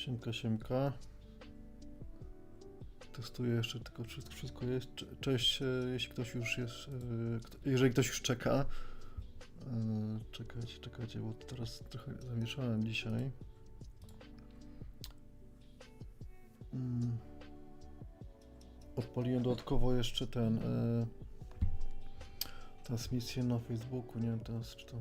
Siemka, siemka. Testuję jeszcze, tylko wszystko jest. Cześć, jeśli ktoś już jest, jeżeli ktoś już czeka. Czekajcie, bo teraz trochę zamieszałem dzisiaj. Odpaliłem dodatkowo jeszcze transmisję na Facebooku, nie wiem teraz czy to...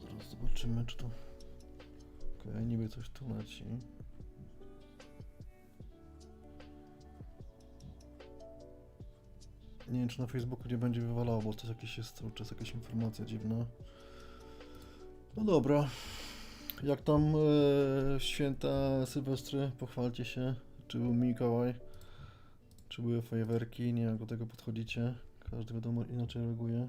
Zaraz zobaczymy, czy to... Okej, niby coś tu leci. Nie wiem, czy na Facebooku nie będzie wywalało, bo to jest cały czas jakaś informacja dziwna. No dobra. Jak tam święta Sylwestry? Pochwalcie się. Czy był Mikołaj? Czy były fajerwerki? Nie wiem, jak do tego podchodzicie. Każdy wiadomo inaczej reaguje.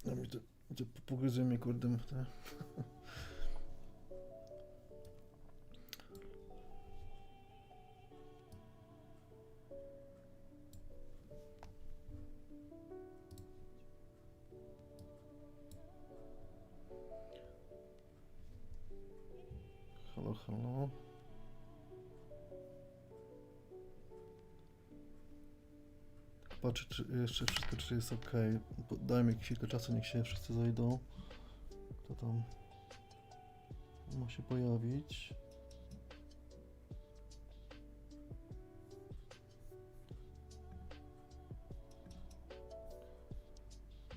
No mi to pogryzły mnie, kurde. Te. Halo, halo. Patrzę, czy jeszcze wszystko, czy jest ok. Dajmy chwilkę czasu, niech się wszyscy zajdą. Kto tam ma się pojawić?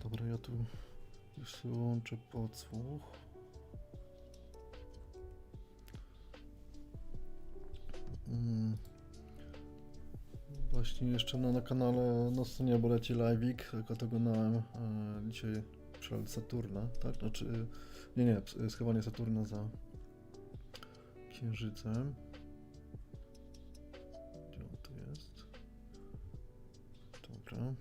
Dobra, ja tu już wyłączę podsłuch. Właśnie jeszcze na kanale Nocne Niebo leci live'ik, tylko to oglądałem dzisiaj przelot Saturna, tak? Znaczy, nie, schowanie Saturna za Księżycem. Gdzie on tu jest? Dobra.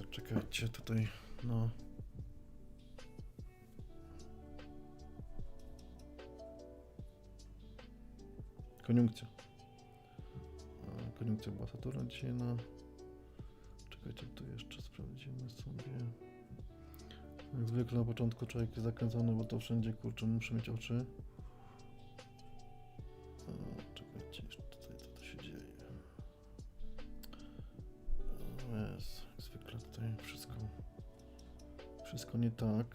Czekajcie tutaj, no. Koniunkcja. Koniunkcja była Saturna dzisiaj na... Czekajcie, tu jeszcze sprawdzimy sobie. Jak zwykle na początku człowiek jest zakręcony, bo to wszędzie, kurczę, muszę mieć oczy. Czekajcie, jeszcze tutaj co to się dzieje. Jest, jak zwykle tutaj wszystko nie tak.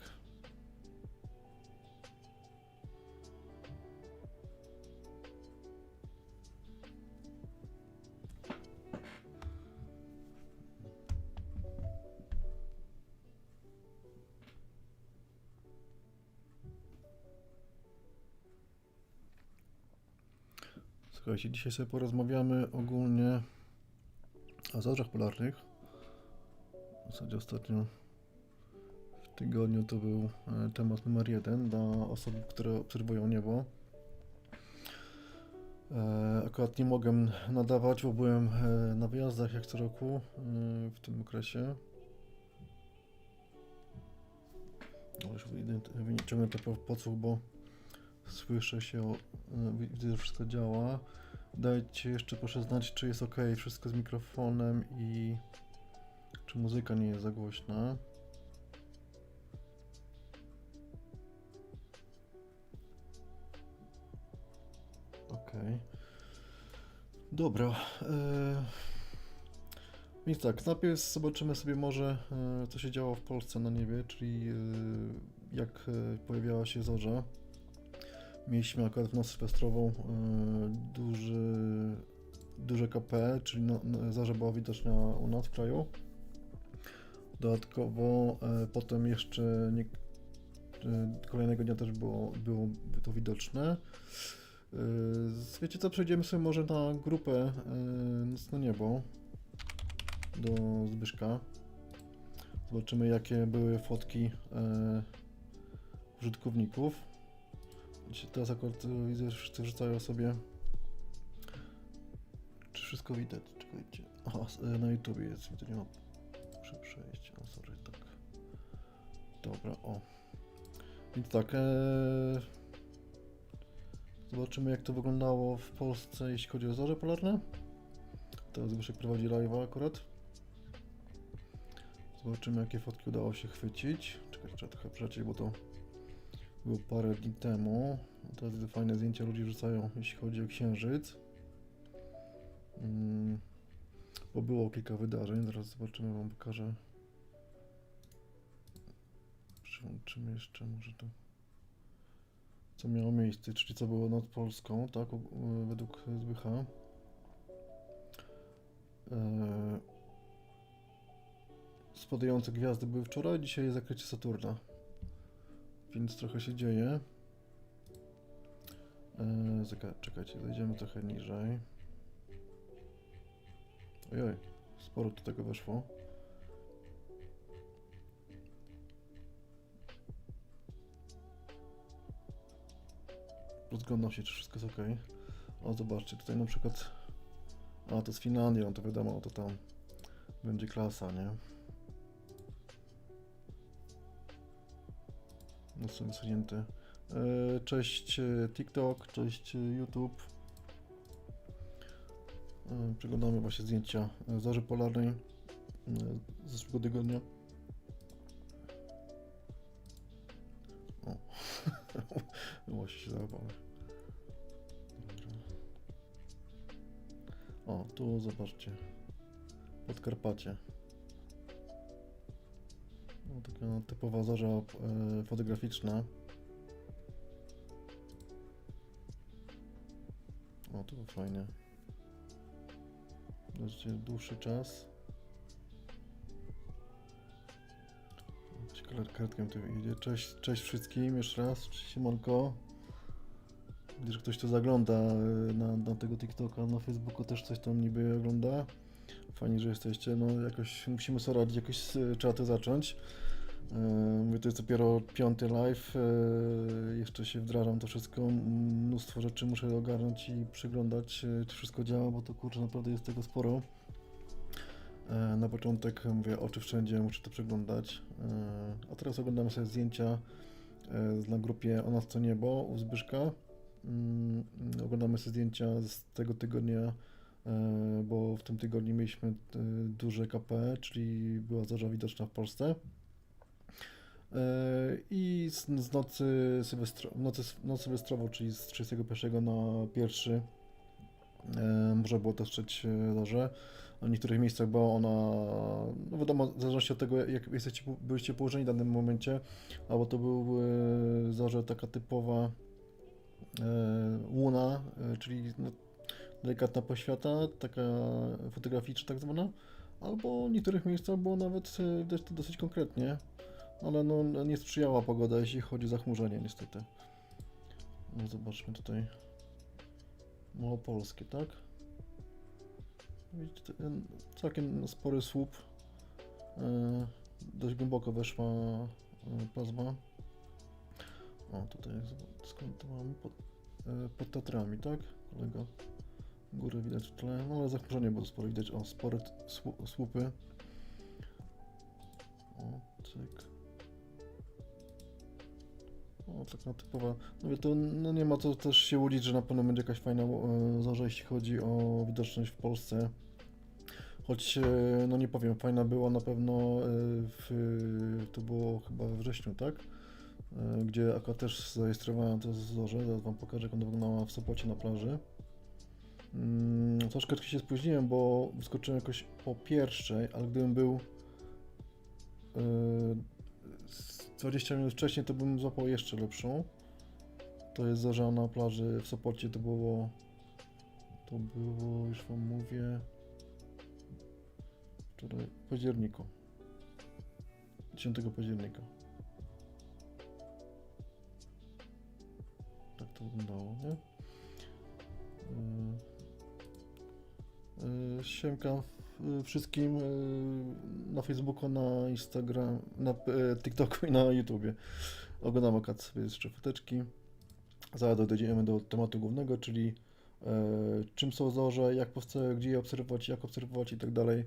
Słuchajcie, dzisiaj sobie porozmawiamy ogólnie o zorzach polarnych. W zasadzie ostatnio w tygodniu to był temat numer 1 dla osób, które obserwują niebo. Akurat nie mogę nadawać, bo byłem na wyjazdach jak co roku w tym okresie. Już ciągnę to podsłuch, bo słyszę się, widzę, że wszystko działa. Dajcie jeszcze proszę znać, czy jest ok wszystko z mikrofonem i czy muzyka nie jest za głośna. Ok. Dobra. Więc tak, najpierw zobaczymy sobie może, co się działo w Polsce na niebie, czyli jak pojawiała się zorza. Mieliśmy akurat w noc sylwestrową duże KP, czyli zorza była widoczna u nas w kraju. Dodatkowo potem jeszcze kolejnego dnia też było to widoczne. Wiecie co, przejdziemy sobie może na grupę Nocne Niebo do Zbyszka. Zobaczymy, jakie były fotki użytkowników. Teraz akurat widzę, że wszyscy wrzucają sobie. Czy wszystko widać? Czekajcie. Aha, na YouTube jest, widzę, nie ma. Muszę przejść, o sorry, tak. Dobra, o. Więc tak, Zobaczymy, jak to wyglądało w Polsce, jeśli chodzi o zorze polarne. Teraz Zbyszek prowadzi live'a akurat. Zobaczymy, jakie fotki udało się chwycić. Czekajcie, trzeba trochę przecieć, bo to było parę dni temu. Teraz widzę fajne zdjęcia ludzi wrzucają, jeśli chodzi o księżyc. Bo było kilka wydarzeń, zaraz zobaczymy, wam pokażę. Przyłączymy jeszcze może to, co miało miejsce, czyli co było nad Polską, tak, według Zbycha. Spadające gwiazdy były wczoraj, dzisiaj jest zakrycie Saturna, więc trochę się dzieje. Czekajcie, zejdziemy trochę niżej. Ojoj, sporo do tego weszło. Rozglądam się, czy wszystko jest ok. O, zobaczcie, tutaj na przykład... A, to jest Finlandia, no to wiadomo, to tam będzie klasa, nie? No są wysunięte. Cześć TikTok, cześć YouTube. Przeglądamy właśnie zdjęcia zorzy polarnej z zeszłego tygodnia. O, właśnie się załapały. O, tu zobaczcie. Podkarpacie. No, taka typowa zorza fotograficzna. O, to fajnie. Zobaczcie, dłuższy czas. Kartkiem tu idzie. Cześć wszystkim, jeszcze raz. Siemanko. Widzę, że ktoś tu zagląda na tego TikToka, na Facebooku też coś tam niby ogląda. Fajnie, że jesteście. No jakoś musimy sobie radzić, jakoś trzeba to zacząć. Mówię, to jest dopiero 5. live. Jeszcze się wdrażam to wszystko. Mnóstwo rzeczy muszę ogarnąć i przyglądać, czy wszystko działa, bo to kurczę, naprawdę jest tego sporo. Na początek mówię, oczy wszędzie, muszę to przeglądać. A teraz oglądamy sobie zdjęcia na grupie O nas to niebo u Zbyszka. Oglądamy sobie zdjęcia z tego tygodnia, bo w tym tygodniu mieliśmy duże KP, czyli była zorza widoczna w Polsce. I z nocy sylwestrową, czyli z 31 na 1, można było też strzec zorzę. W niektórych miejscach była ona, no wiadomo, w zależności od tego, jak byliście położeni w danym momencie, albo to był zorze taka typowa łuna, czyli no, delikatna poświata, taka fotograficzna tak zwana, albo w niektórych miejscach było nawet dosyć konkretnie, ale no, nie sprzyjała pogoda, jeśli chodzi o zachmurzenie niestety. No, zobaczmy tutaj małopolskie, tak? Widzicie, całkiem spory słup, dość głęboko weszła plazma. O, tutaj skąd to mamy? Pod Tatrami, tak? Kolego. Góry widać w tle, no ale zachmurzenie było sporo, widać, o, spore słupy. O, cyk. O, taka typowa, mówię, to no nie ma co też się łudzić, że na pewno będzie jakaś fajna zorza, jeśli chodzi o widoczność w Polsce. Choć, no nie powiem, fajna była na pewno, to było chyba we wrześniu, tak? Gdzie akurat też zarejestrowałem to zorzę, zaraz wam pokażę, jak ona wyglądała w Sopocie na plaży. Troszkę się spóźniłem, bo wyskoczyłem jakoś po 1, ale gdybym był 20 minut wcześniej, to bym złapał jeszcze lepszą. To jest zorza na plaży w Sopocie, to było, już wam mówię, wczoraj, w październiku, 10 października. Tak to wyglądało, nie? Siemka wszystkim na Facebooku, na Instagram, na TikToku i na YouTubie. Oglądam akurat sobie jeszcze foteczki. Zaraz dojdziemy do tematu głównego, czyli czym są zorze, jak powstają, gdzie je obserwować, jak obserwować i tak dalej.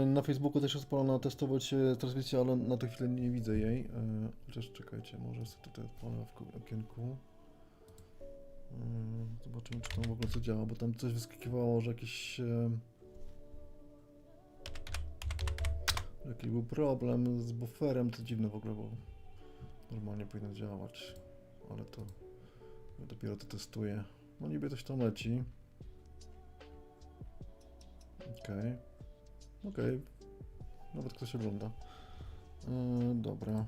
Na Facebooku też jest pora testować transmisję, ale na tę chwilę nie widzę jej. Chociaż czekajcie, może sobie tutaj odpalę w okienku. Zobaczymy, czy tam w ogóle co działa, bo tam coś wyskakiwało, że jakiś był problem z bufferem, to dziwne w ogóle, bo normalnie powinno działać, ale to ja dopiero to testuję. No niby coś tam leci. Okej. Nawet ktoś ogląda. Dobra.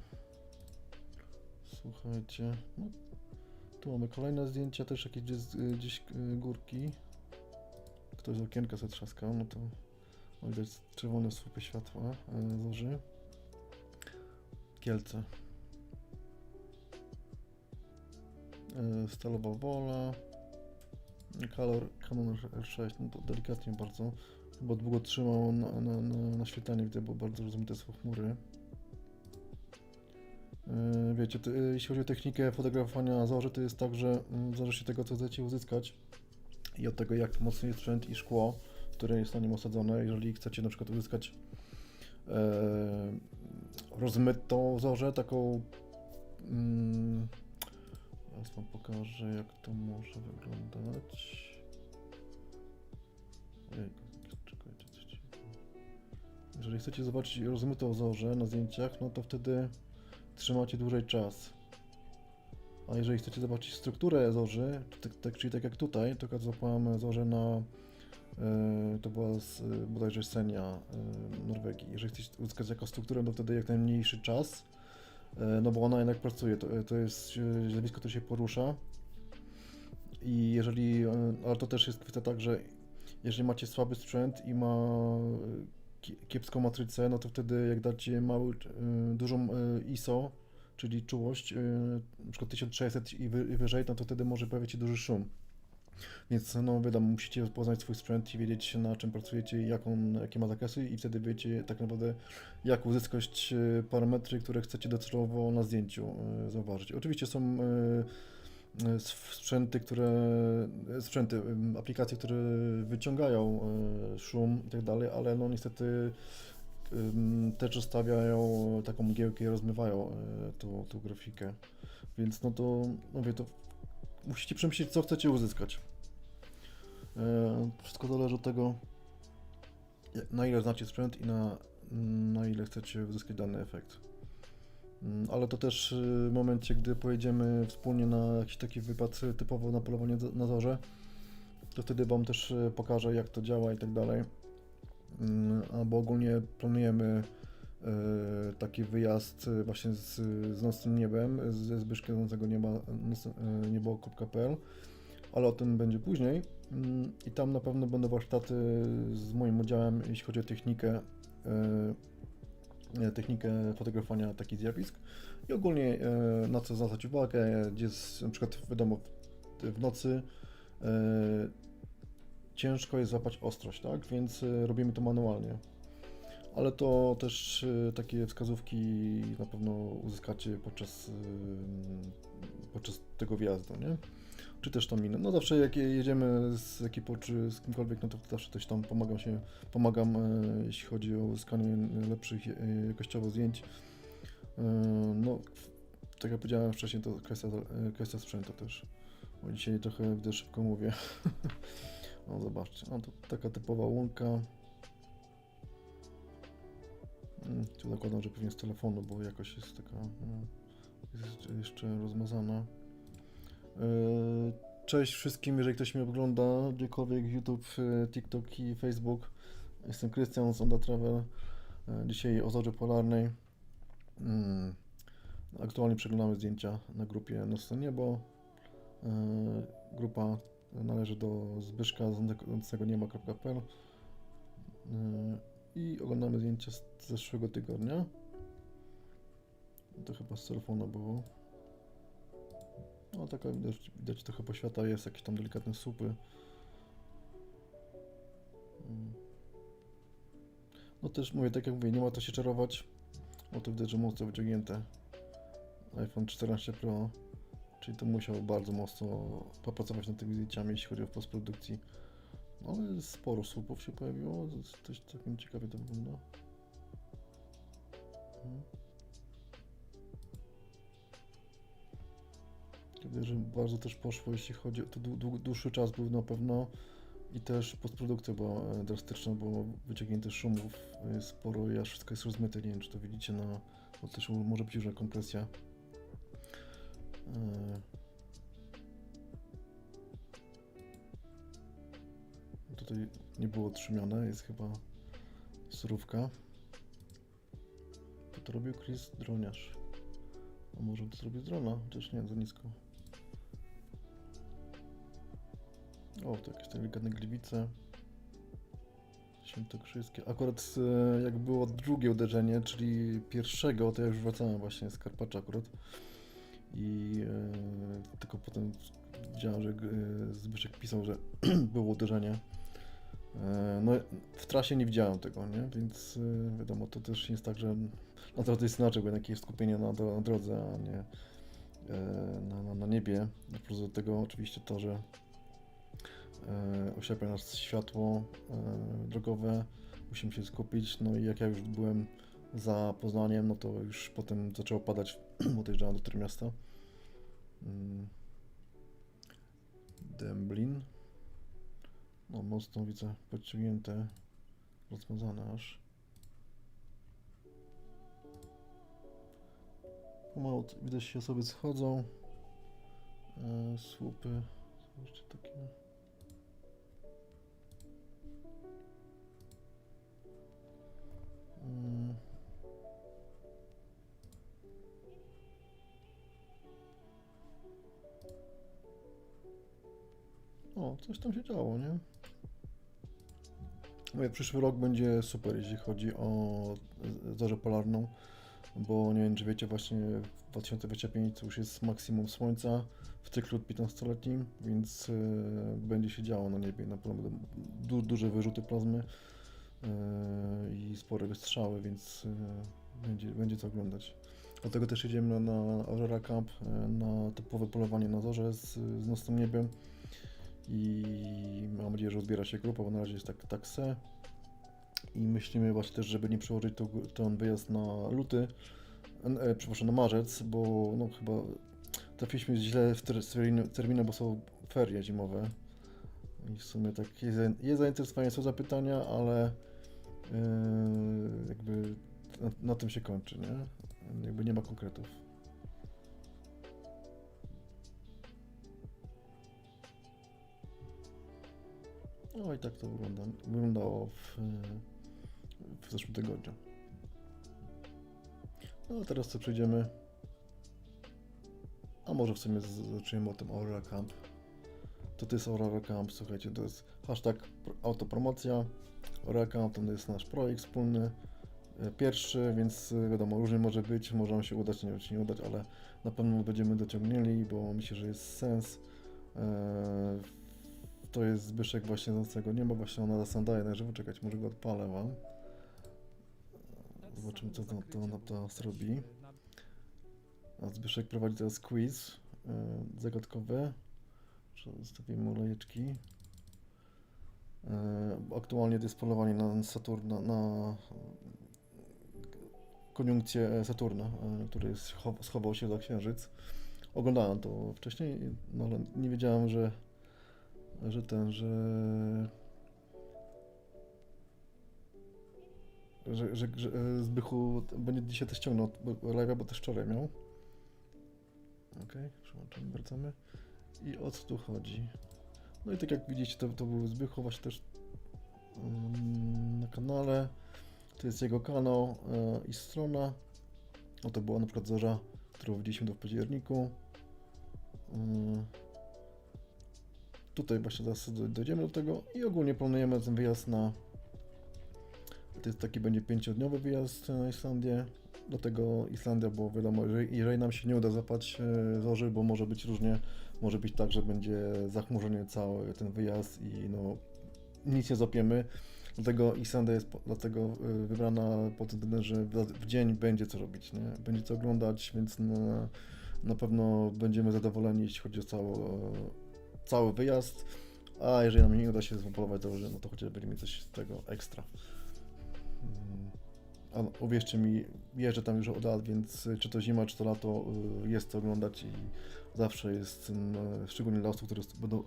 Słuchajcie. No, tu mamy kolejne zdjęcia, też jakieś gdzieś górki. Ktoś z okienka sobie trzaskał, no to widać czerwone słupy światła zorzy. Kielce. Stalowa wola. Canon R6, no to delikatnie bardzo, bo długo trzymał na świetlanie, gdy było bardzo rozmyte są chmury. Wiecie, jeśli chodzi o technikę fotografowania zorzy, to jest tak, że zależy od tego, co chcecie uzyskać i od tego, jak mocny jest sprzęt i szkło, które jest na nim osadzone. Jeżeli chcecie na przykład uzyskać rozmytą zorzę, taką teraz wam pokażę, jak to może wyglądać. Czekajcie, jeżeli chcecie zobaczyć rozmytą zorzę na zdjęciach, no to wtedy trzymacie dłużej czas. A jeżeli chcecie zobaczyć strukturę zorzy, czyli tak jak tutaj, to złapałem zorzę na to była bodajże Senja Norwegii. Jeżeli chcecie uzyskać jakąś strukturę, to wtedy jak najmniejszy czas, no bo ona jednak pracuje, to jest zjawisko, które się porusza i jeżeli, ale to też jest kwestia tak, że jeżeli macie słaby sprzęt i ma kiepską matrycę, no to wtedy jak dacie dużą ISO, czyli czułość, na przykład 1600 i wyżej, no to wtedy może pojawić się duży szum. Więc no wiadomo, musicie poznać swój sprzęt i wiedzieć, na czym pracujecie i jakie ma zakresy, i wtedy wiecie tak naprawdę, jak uzyskać parametry, które chcecie docelowo na zdjęciu zauważyć. Oczywiście są aplikacje, które wyciągają szum i tak dalej, ale no niestety też zostawiają taką mgiełkę i rozmywają tą grafikę. Więc no to mówię, to musicie przemyśleć, co chcecie uzyskać. Wszystko zależy od tego, na ile znacie sprzęt i na ile chcecie uzyskać dany efekt. Ale to też w momencie, gdy pojedziemy wspólnie na jakiś taki wypad typowo na polowanie na zorze, to wtedy wam też pokażę, jak to działa i tak dalej. Bo ogólnie planujemy taki wyjazd właśnie z Nocnym Niebem, ze Zbyszkiem Nocnego niebo.pl, ale o tym będzie później. I tam na pewno będą warsztaty z moim udziałem, jeśli chodzi o technikę fotografowania takich zjawisk i ogólnie na co zwracać uwagę, gdzie jest na przykład wiadomo w nocy ciężko jest złapać ostrość, tak? Więc robimy to manualnie. Ale to też takie wskazówki na pewno uzyskacie podczas tego wjazdu, nie? Czy też tam inne. No zawsze jak jedziemy z ekipą czy z kimkolwiek, no to zawsze coś tam pomagam, jeśli chodzi o uzyskanie lepszych jakościowo zdjęć. No, tak jak powiedziałem wcześniej, to kwestia sprzętu też. Bo dzisiaj trochę widzę, szybko mówię. No zobaczcie, no to taka typowa łunka. Tu zakładam, że pewnie z telefonu, bo jakoś jest taka jest jeszcze rozmazana. Cześć wszystkim, jeżeli ktoś mnie ogląda, gdziekolwiek YouTube, TikTok i Facebook. Jestem Krystian z Onda Travel. Dzisiaj o zorze polarnej. Aktualnie przeglądamy zdjęcia na grupie Nocne Niebo. Grupa należy do Zbyszka z Nocnego Nieba.pl i oglądamy zdjęcia z zeszłego tygodnia. To chyba z telefonu było. No taka widać trochę poświata, jest jakieś tam delikatne słupy. No też mówię, tak jak mówię, nie ma to się czarować, bo to widać, że mocno wyciągnięte. iPhone 14 Pro, czyli to musiał bardzo mocno popracować nad tymi zdjęciami, jeśli chodzi o postprodukcji. No ale sporo słupów się pojawiło, to całkiem ciekawie to wygląda. Widzę, że bardzo też poszło, jeśli chodzi o to dłuższy czas był na pewno i też postprodukcja była drastyczna, bo wyciągnięte szumów jest sporo i aż wszystko jest rozmyte, nie wiem czy to widzicie bo też może być już kompresja. Tutaj nie było trzymione, jest chyba surówka. To robił Chris Droniarz. A może to zrobił z drona? Chociaż nie, za nisko. O, to jakieś delikatne gliwice. Świętokrzyskie. Akurat jak było drugie uderzenie, czyli pierwszego, to ja już wracałem właśnie z Karpacza akurat. I tylko potem widziałem, że Zbyszek pisał, że było uderzenie. No w trasie nie widziałem tego, nie? Więc wiadomo, to też nie jest tak, że na drodze jest inaczej, bo jakieś skupienie na drodze, a nie na niebie. Plus do tego oczywiście to, że oślepia nas światło drogowe, musimy się skupić, no i jak ja już byłem za Poznaniem, no to już potem zaczęło padać, bo dojeżdżałem do Trójmiasta. Dęblin. No mocno widzę podciągnięte, rozmazane aż. Pomału widać się osoby schodzą. Słupy. Jeszcze takie. O, coś tam się działo, nie? Mówię, przyszły rok będzie super, jeśli chodzi o zorzę polarną, bo nie wiem, czy wiecie, właśnie w 2025 to już jest maksimum słońca w cyklu 15-letnim, więc będzie się działo na niebie, na pewno będą duże wyrzuty plazmy i spore wystrzały, więc będzie co oglądać. Dlatego też jedziemy na Aurora Camp, na typowe polowanie na zorze z nocnym niebem. I mam nadzieję, że uzbiera się grupa, bo na razie jest tak se. I myślimy właśnie też, żeby nie przełożyć ten wyjazd na luty, przepraszam, na marzec, bo no chyba trafiliśmy źle w terminy, bo są ferie zimowe. I w sumie tak jest zainteresowanie, są zapytania, ale jakby na tym się kończy, nie? Jakby nie ma konkretów. No i tak to wyglądało w zeszłym tygodniu. No a teraz co przejdziemy. A może w sumie zaczniemy o tym Aurora Camp. To jest Aurora Camp, słuchajcie, to jest hashtag autopromocja. Aurora Camp to jest nasz projekt wspólny, pierwszy, więc wiadomo, różnie może być, może nam się udać, nie wiem czy nie udać, ale na pewno będziemy dociągnęli, bo myślę, że jest sens. To jest Zbyszek właśnie z Nocnego Nieba, właśnie ona nas daje na żywo, czekać, może go odpalę wam. Zobaczymy co to zrobi. A Zbyszek prowadzi teraz quiz zagadkowy. Zostawimy olejeczki. Aktualnie to jest polowanie na Saturna, na koniunkcję Saturna, który schował się za Księżyc. Oglądałem to wcześniej, no ale nie wiedziałem, że Zbychu będzie dzisiaj też ściągnął live'a, bo też wczoraj miał. Okej, przełączamy, wracamy. I o co tu chodzi? No i tak jak widzicie, to był Zbychu właśnie też na kanale. To jest jego kanał i strona. No to była na przykład zorza, którą widzieliśmy w październiku. Tutaj właśnie zaraz dojdziemy do tego i ogólnie planujemy ten wyjazd to jest taki będzie 5-dniowy wyjazd na Islandię. Do tego Islandia, bo wiadomo, jeżeli nam się nie uda zapać zorzy, bo może być różnie, może być tak, że będzie zachmurzenie cały ten wyjazd i no nic nie złapiemy. Dlatego Islandia jest wybrana pod tym względem, że w dzień będzie co robić, nie? Będzie co oglądać, więc na pewno będziemy zadowoleni, jeśli chodzi o cały wyjazd, a jeżeli nam nie uda się zapolować zorzy, no to chociaż będziemy mieć coś z tego ekstra. a uwierzcie mi, jeżdżę tam już od lat, więc czy to zima, czy to lato, jest co oglądać i zawsze jest, szczególnie dla osób, które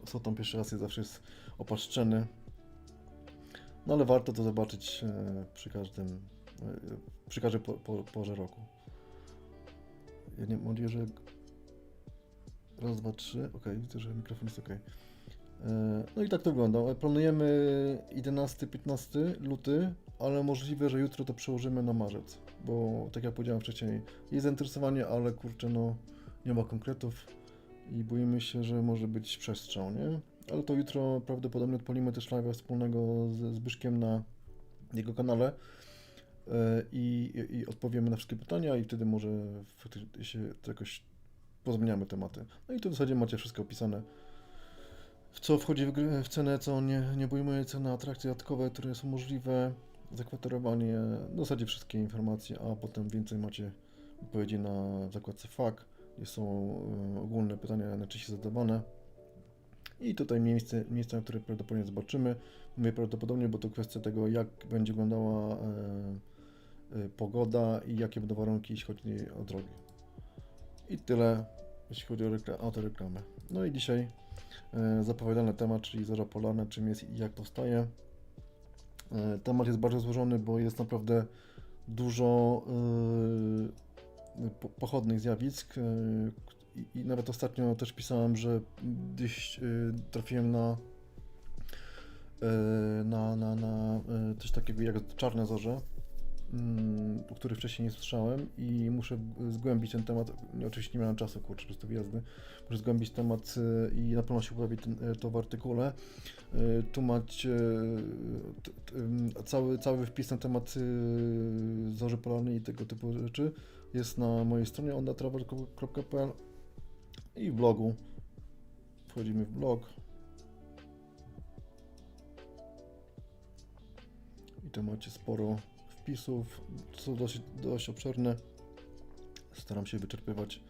są tam pierwszy raz, zawsze jest opaszczony. No ale warto to zobaczyć przy każdej porze roku. Ja nie mam nadzieję, że raz, dwa, trzy, ok, widzę, że mikrofon jest ok. No i tak to wygląda. Planujemy 11-15 luty, ale możliwe, że jutro to przełożymy na marzec, bo tak jak powiedziałem wcześniej, jest zainteresowanie, ale kurczę, no nie ma konkretów i boimy się, że może być przestrzał, nie? Ale to jutro prawdopodobnie odpalimy też live'a wspólnego ze Zbyszkiem na jego kanale i odpowiemy na wszystkie pytania i wtedy może się to jakoś pozmieniamy tematy. No i tu w zasadzie macie wszystko opisane, w co wchodzi w cenę, co nie obejmuje ceny, atrakcje dodatkowe, które są możliwe, zakwaterowanie, w zasadzie wszystkie informacje, a potem więcej macie odpowiedzi na zakładce FAQ, gdzie są ogólne pytania najczęściej zadawane. I tutaj miejsce, na które prawdopodobnie zobaczymy. Mówię prawdopodobnie, bo to kwestia tego, jak będzie wyglądała pogoda i jakie będą warunki, jeśli chodzi o drogi. I tyle, jeśli chodzi o tę reklamę. No i dzisiaj zapowiadany temat, czyli zorza polarna, czym jest i jak powstaje. Temat jest bardzo złożony, bo jest naprawdę dużo pochodnych zjawisk i nawet ostatnio też pisałem, że gdzieś trafiłem na coś takiego jak czarne zorze, o których wcześniej nie słyszałem i muszę zgłębić ten temat. Oczywiście nie miałem czasu, kurczę, przez to wyjazdy. Muszę zgłębić temat i na pewno się pojawi to w artykule. Tu macie cały wpis na temat zorzy polarnej i tego typu rzeczy jest na mojej stronie ondatravel.pl i w blogu. Wchodzimy w blog. I tu macie sporo wpisów, są dość obszerne. Staram się wyczerpywać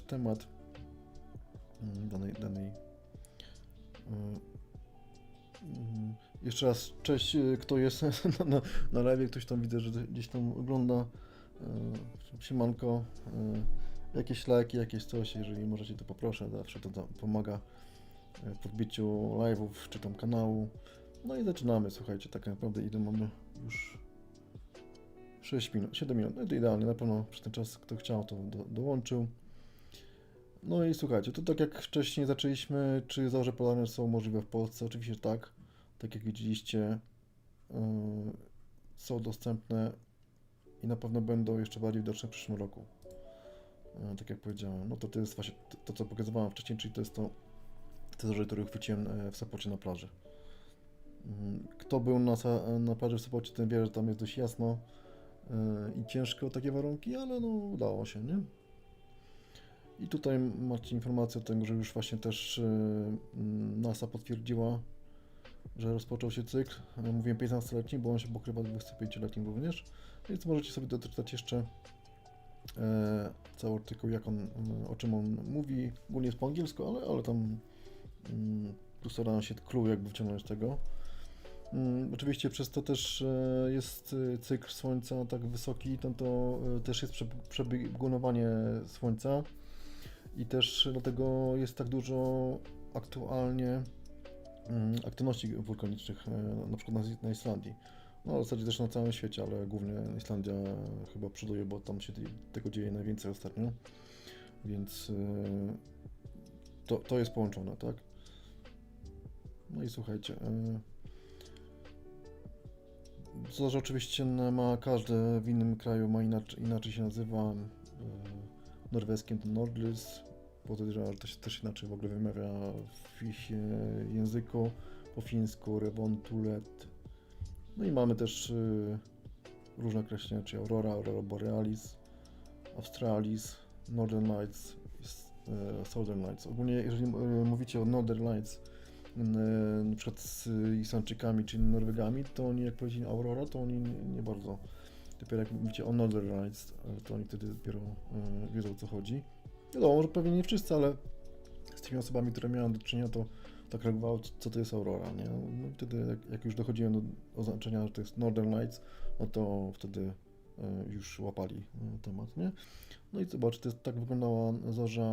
temat danej. Jeszcze raz cześć, kto jest na live, ktoś tam widzę, że gdzieś tam ogląda. Siemanko, jakieś lajki, jakieś coś, jeżeli możecie, to poproszę, zawsze to pomaga w podbiciu live'ów czy tam kanału. No i zaczynamy, słuchajcie, tak naprawdę ile mamy już 6 minut, 7 minut, no i to idealnie, na pewno przez ten czas kto chciał to dołączył. No i słuchajcie, to tak jak wcześniej zaczęliśmy, czy zorze polarne są możliwe w Polsce? Oczywiście tak, tak jak widzieliście, są dostępne i na pewno będą jeszcze bardziej widoczne w przyszłym roku. Tak jak powiedziałem, no to jest właśnie to, co pokazywałem wcześniej, czyli to jest te zorze, które chwyciłem w Sopocie na plaży. Kto był na plaży w Sopocie, ten wie, że tam jest dość jasno i ciężko takie warunki, ale no udało się, nie? I tutaj macie informację o tym, że już właśnie też NASA potwierdziła, że rozpoczął się cykl. Mówiłem 15-letni, bo on się pokrywa z 25-letnim również, więc możecie sobie doczytać jeszcze cały artykuł, o czym on mówi. Ogólnie jest po angielsku, ale tam tu starają się clue jakby wciągnąć z tego. Oczywiście przez to też jest cykl Słońca tak wysoki, to też jest przebiegunowanie Słońca i też dlatego jest tak dużo aktualnie aktywności wulkanicznych, na przykład na Islandii. No w zasadzie też na całym świecie, ale głównie Islandia chyba przoduje, bo tam się tego dzieje najwięcej ostatnio, więc to jest połączone, tak? No i słuchajcie, zorze oczywiście ma każde w innym kraju, ma inaczej się nazywa. W norweskim to Nordlys, podejrzewam, że to się też inaczej w ogóle wymawia w ich języku. Po fińsku Revontulet. No i mamy też różne określenia, czyli Aurora Borealis, Australis, Northern Lights, Southern Lights. Ogólnie jeżeli mówicie o Northern Lights, na przykład z Islandczykami czy Norwegami, to oni jak powiedzieli Aurora, to oni nie bardzo. Dopiero jak mówicie o Northern Lights, to oni wtedy dopiero wiedzą, o co chodzi. Wiadomo, może pewnie nie wszyscy, ale z tymi osobami, które miałem do czynienia, to tak reagowało, co to jest aurora, nie? No, wtedy jak już dochodziłem do oznaczenia, że to jest Northern Lights, no to wtedy już łapali temat, nie? No i zobacz, tak wyglądała zorza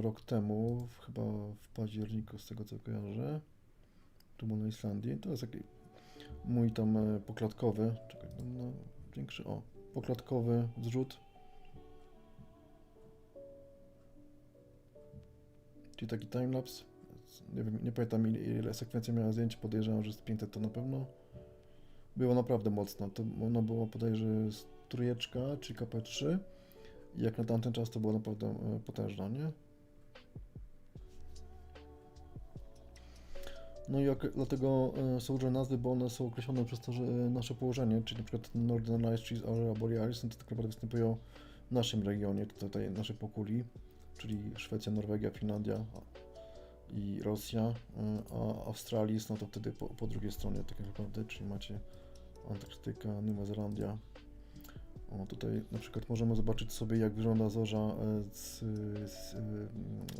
rok temu, chyba w październiku, z tego co kojarzę. Tu był na Islandii. To jest taki mój tam poklatkowy, czekaj, no, większy, poklatkowy zrzut. Czyli taki timelapse. Nie wiem, nie pamiętam ile sekwencja miała zdjęć, podejrzewam, że z 500 to na pewno. Było naprawdę mocno. To ono było podejrzewam z trójeczka, czy KP3. I jak na tamten czas to było naprawdę potężne, nie? No i dlatego są różne nazwy, bo one są określone przez to, że nasze położenie, czyli na przykład Northern Lights czy Aurora Borealis, to tak naprawdę występują w naszym regionie, tutaj naszej pokuli, czyli Szwecja, Norwegia, Finlandia i Rosja, a Australis, no to wtedy po drugiej stronie tak naprawdę, czyli macie Antarktyka, Nowa Zelandia. Tutaj na przykład możemy zobaczyć sobie, jak wygląda zorza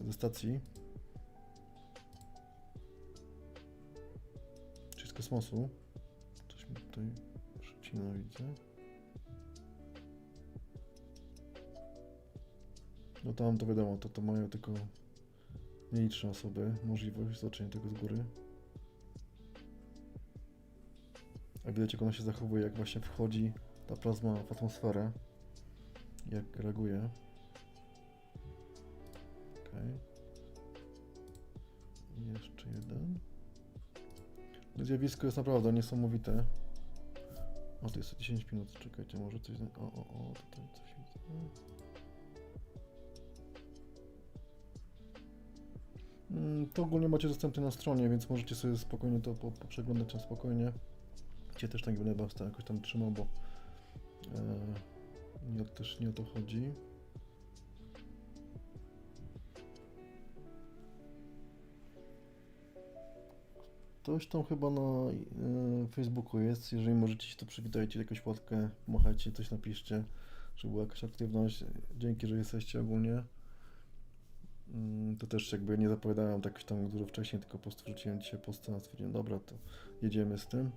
ze stacji, czy z kosmosu. Coś mi tutaj przycina, widzę. No tam to wiadomo, to mają tylko nieliczne osoby możliwość zobaczenia tego z góry. A widać, jak ona się zachowuje, jak właśnie wchodzi ta plazma w atmosferę, jak reaguje. Okay. I jeszcze jeden. Zjawisko jest naprawdę niesamowite. O, to jest 10 minut, czekajcie, może coś... tutaj coś widzę. To ogólnie macie dostępne na stronie, więc możecie sobie spokojnie to przeglądać na spokojnie. Cię też tak nie będę was jakoś tam trzymał, bo też nie o to chodzi. Ktoś tam chyba na Facebooku jest, jeżeli możecie się to przywitajcie, jakąś łatkę, pomachajcie, coś napiszcie, żeby była jakaś aktywność. Dzięki, że jesteście ogólnie. To też jakby nie zapowiadałem tak tam dużo wcześniej, tylko po prostu wrzuciłem dzisiaj posta, a stwierdziłem, dobra, to jedziemy z tym.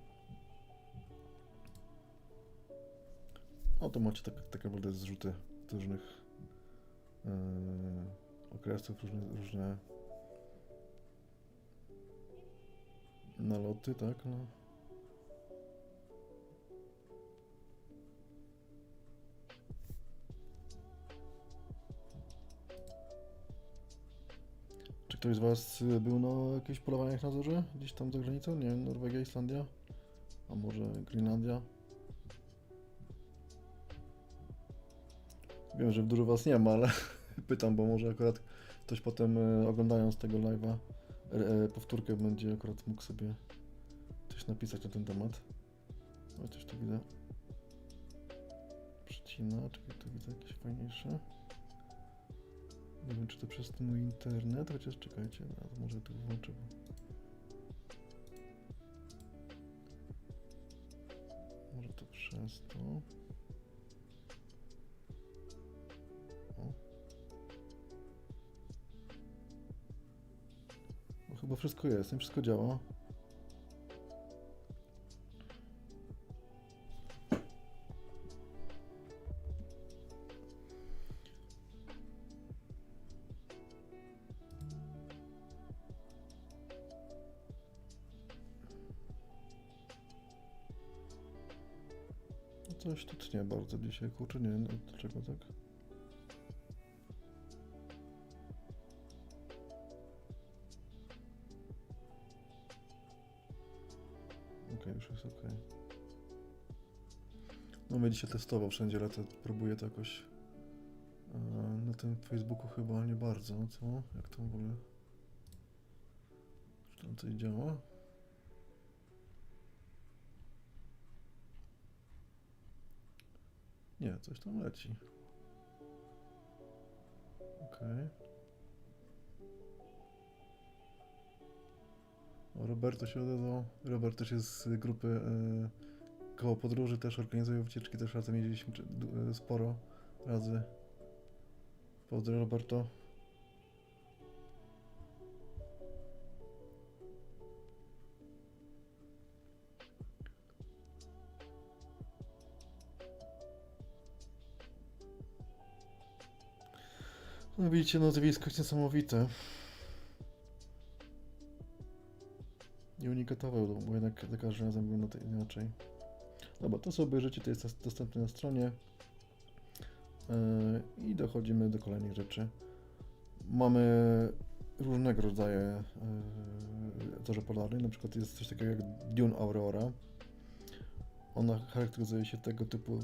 To macie tak naprawdę zrzuty z różnych okresów, różne naloty, tak? No. Czy ktoś z was był na jakichś polowaniach na zorze? Gdzieś tam za granicą? Nie wiem, Norwegia, Islandia? A może Grenlandia? Wiem, że dużo was nie ma, ale pytam, bo może akurat ktoś potem oglądając tego live'a powtórkę będzie akurat mógł sobie coś napisać na ten temat. O, coś tu widzę. Przycina, czekaj, tu widzę jakieś fajniejsze. Nie wiem, czy to przez mój internet, chociaż czekajcie, może tu włączę. Może to przez to. No, chyba wszystko jest, nie wszystko działa. Coś tu tnie bardzo dzisiaj, kurczę, nie wiem dlaczego tak. Okej, już jest okej. No mnie dzisiaj testował wszędzie, ale to próbuję to jakoś na tym Facebooku chyba nie bardzo, co? Jak to w ogóle? Czy tam coś działa? Nie, coś tam leci. Okej. O, Roberto się odezwał. Robert też jest z grupy Koło Podróży, też organizuje wycieczki, też razem jeździliśmy sporo razy. Pozdro, Roberto. No widzicie, nazwisko jest niesamowite. I unikatowe, bo jednak za każdym razem wygląda to inaczej. Dobra, to sobie obejrzycie, to jest dostępne na stronie. I dochodzimy do kolejnych rzeczy. Mamy różnego rodzaju zorze polarne, na przykład jest coś takiego jak Dune Aurora. Ona charakteryzuje się tego typu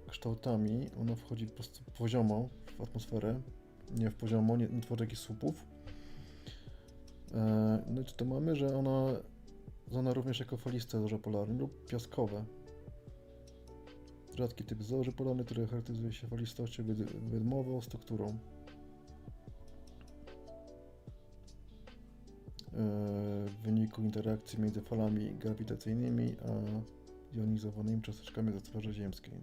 kształtami, ona wchodzi po prostu poziomo w atmosferę, nie w poziomo, nie tworzy jakichś słupów. No i co to mamy, że ona znana również jako faliste zorze polarne lub piaskowe. Rzadki typ zorzy polarnej, który charakteryzuje się falistością wydmową, strukturą. W wyniku interakcji między falami grawitacyjnymi a jonizowanymi cząsteczkami w atmosferze ziemskiej.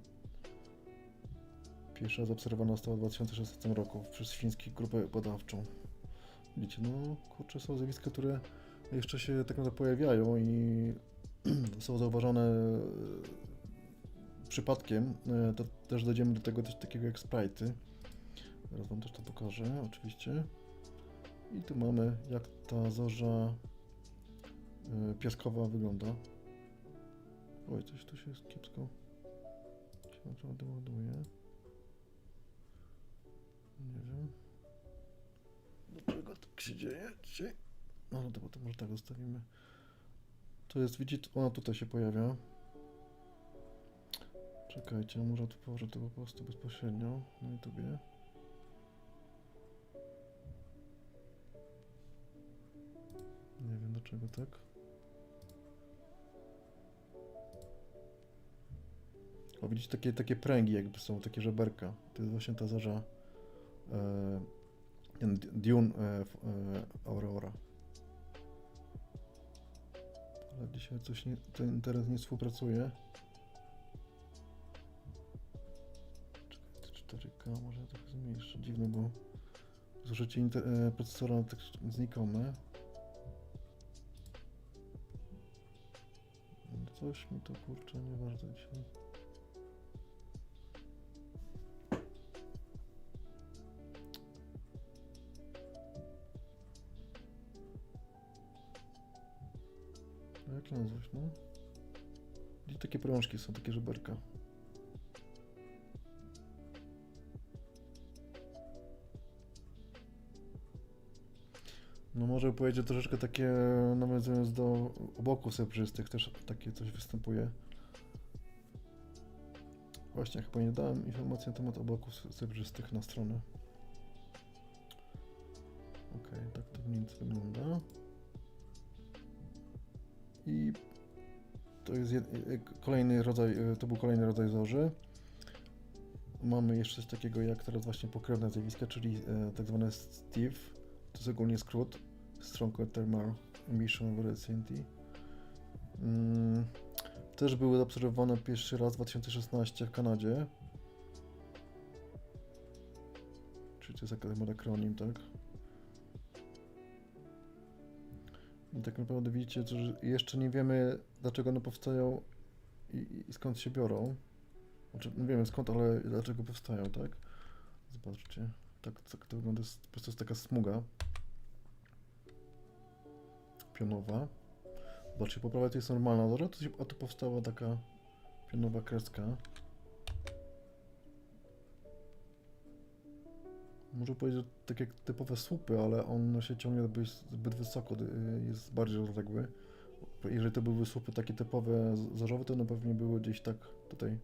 Pierwsza raz obserwowana została w 2016 roku przez fińską grupę badawczą. Widzicie, no kurczę, są zjawiska, które jeszcze się tak naprawdę pojawiają i są zauważone przypadkiem. To też dojdziemy do tego coś takiego jak sprite'y. Zaraz wam też to pokażę, oczywiście. I tu mamy, jak ta zorza piaskowa wygląda. Oj, coś tu się jest kiepsko. Się naprawdę ładuje. Nie wiem. Dlaczego tak się dzieje dzisiaj? No, to może tak zostawimy. To jest, widzicie, ona tutaj się pojawia. Czekajcie, może tu położę to po prostu bezpośrednio na YouTubie. Nie wiem dlaczego tak. O, widzicie, takie pręgi jakby są, takie żeberka. To jest właśnie ta zorza Dune Aurora. Ale dzisiaj coś nie, ten internet nie współpracuje. Czekajcie, 4K może trochę zmniejszę. Dziwne, bo zużycie procesora tak znikome. Coś mi to kurczę nie bardzo dzisiaj. Jak to nazwać, no? Gdzie takie prążki są, takie żeberka. No może powiedzieć troszeczkę takie, nawiązując do oboków sebrzystych, też takie coś występuje. Właśnie, chyba nie dałem informacji na temat oboków sebrzystych na stronę. Ok, tak to mniej więcej wygląda. I to jest kolejny rodzaj, to był kolejny rodzaj zorzy. Mamy jeszcze coś takiego jak teraz właśnie pokrewne zjawiska, czyli tak zwane STEVE. To jest ogólnie skrót Strong Thermal Emission Velocity. Też były zaobserwowane pierwszy raz w 2016 w Kanadzie. Czyli to jest jakiś akronim, tak? I tak naprawdę widzicie, że jeszcze nie wiemy, dlaczego one powstają i skąd się biorą. Znaczy, nie wiemy skąd, ale dlaczego powstają, tak? Zobaczcie, tak to wygląda, po prostu jest taka smuga pionowa. Zobaczcie, po prawej to jest normalna zorza, a tu powstała taka pionowa kreska. Może powiedzieć, że tak jak typowe słupy, ale on się ciągnie zbyt wysoko, jest bardziej rozległy. Jeżeli to były słupy takie typowe zorzowe, to one pewnie były gdzieś tak tutaj.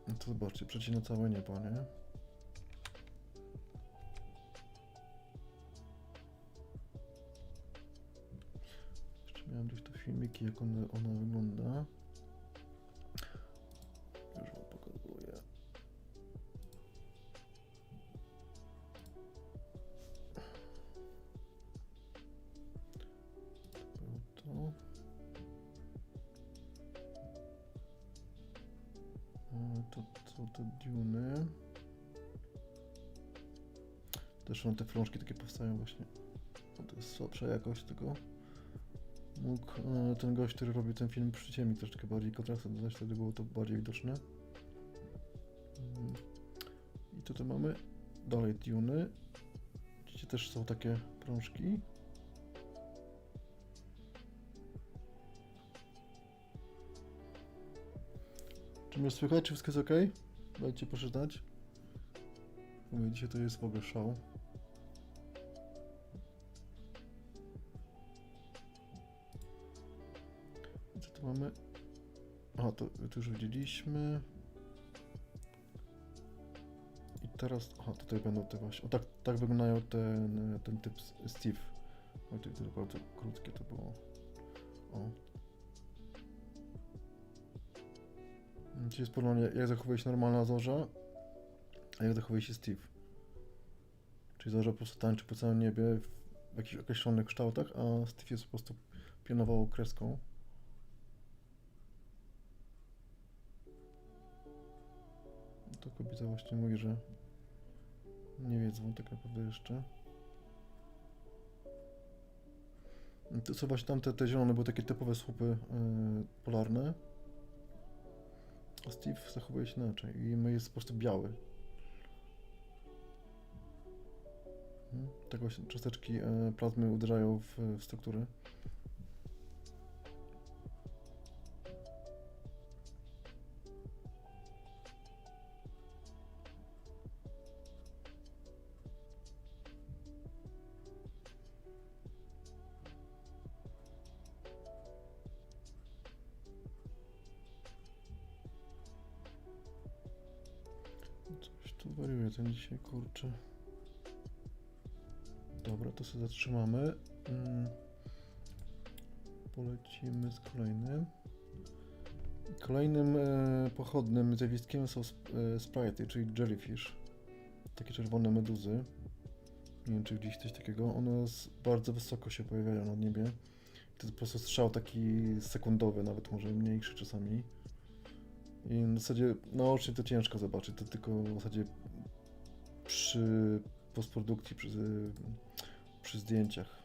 No to zobaczcie, przecina całe niebo, nie? Jeszcze miałem gdzieś tu filmiki, jak ona wygląda. Już wam pokazuję. Było to. To są te duny. Też są te frączki takie powstają właśnie. To jest słabsza jakość tego. Mógł ten gość, który robił ten film przy ciemni, troszeczkę bardziej kontrastu dodać, wtedy było to bardziej widoczne. co tu mamy? Dalej Duny. Widzicie, też są takie prążki. Czy mnie słychać? Czy wszystko jest ok? Dajcie proszę znać. Mówię, dzisiaj to jest w ogóle szał. Co tu mamy? A, to już widzieliśmy. I teraz, aha, tutaj będą te właśnie, o tak wyglądają ten typ Steve. Oj, to bardzo krótkie to było. O. Dzisiaj jest porównanie, jak zachowuje się normalna zorza, a jak zachowuje się Steve. Czyli zorza po prostu tańczy po całym niebie w jakichś określonych kształtach, a Steve jest po prostu pionował kreską. To kobieta właśnie mówi, że nie wiedzą tak naprawdę jeszcze. To są właśnie tamte te zielone, były takie typowe słupy polarne. A Steve zachowuje się inaczej i my jest po prostu biały. Tak właśnie cząsteczki plazmy uderzają w struktury. Coś tu wariuje ten dzisiaj, kurczę. Dobra, to sobie zatrzymamy. Polecimy z kolejnym. Kolejnym pochodnym zjawiskiem są sprite, czyli jellyfish. Takie czerwone meduzy. Nie wiem, czy gdzieś coś takiego. One bardzo wysoko się pojawiają na niebie. To jest po prostu strzał taki sekundowy, nawet może mniejszy czasami. I w zasadzie naocznie to ciężko zobaczyć, to tylko w zasadzie przy postprodukcji, przy zdjęciach.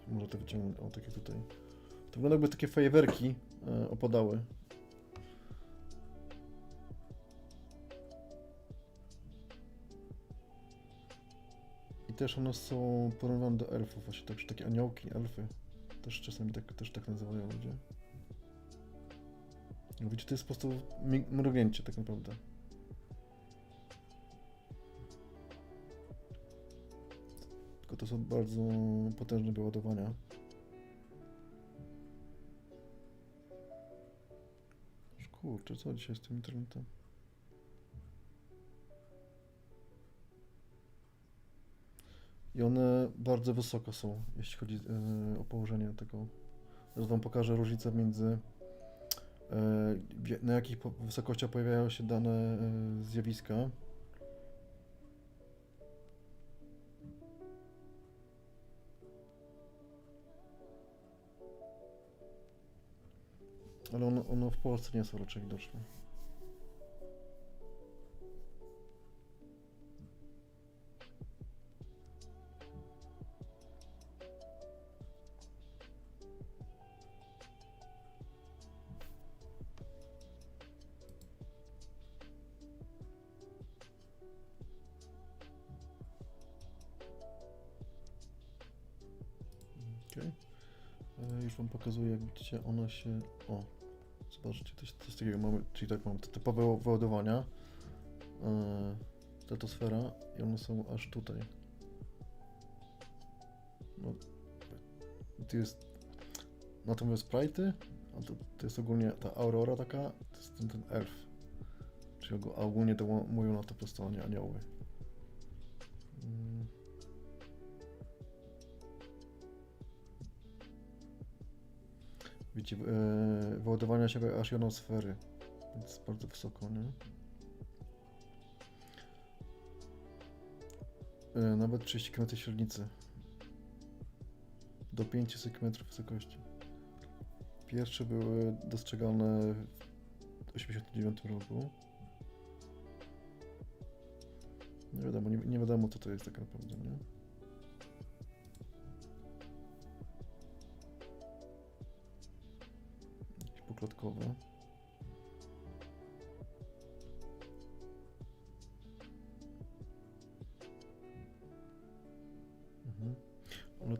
Może to wyciągnąć, o takie tutaj. To wygląda jakby takie fajerwerki opadały. I też one są porównywane do elfów, właśnie także takie aniołki, elfy. Też czasami tak nazywają ludzie. No widzicie, to jest po prostu mrugnięcie tak naprawdę. Tylko to są bardzo potężne wyładowania. Kurczę, co dzisiaj z tym internetem? I one bardzo wysoko są, jeśli chodzi o położenie tego. Zaraz wam pokażę różnicę między na jakich wysokościach pojawiają się dane zjawiska. Ale one w Polsce nie są raczej widoczne. Okay. Już wam pokazuję, jak widzicie, one się... O, zobaczcie, coś takiego mamy, czyli tak mamy te typowe wyładowania. Stratosfera i one są aż tutaj. No, to jest... Natomiast sprite'y, a to jest ogólnie ta aurora taka, to jest ten elf. Czyli ogólnie to mówią na to po prostu anioły. Widzicie, wyładowania się aż jonosfery, więc bardzo wysoko, nie? Nawet 30 km średnicy. Do 500 km wysokości. Pierwsze były dostrzegane w 1989 roku. Nie wiadomo, nie wiadomo co to jest tak naprawdę, nie? Jakieś poklatkowe.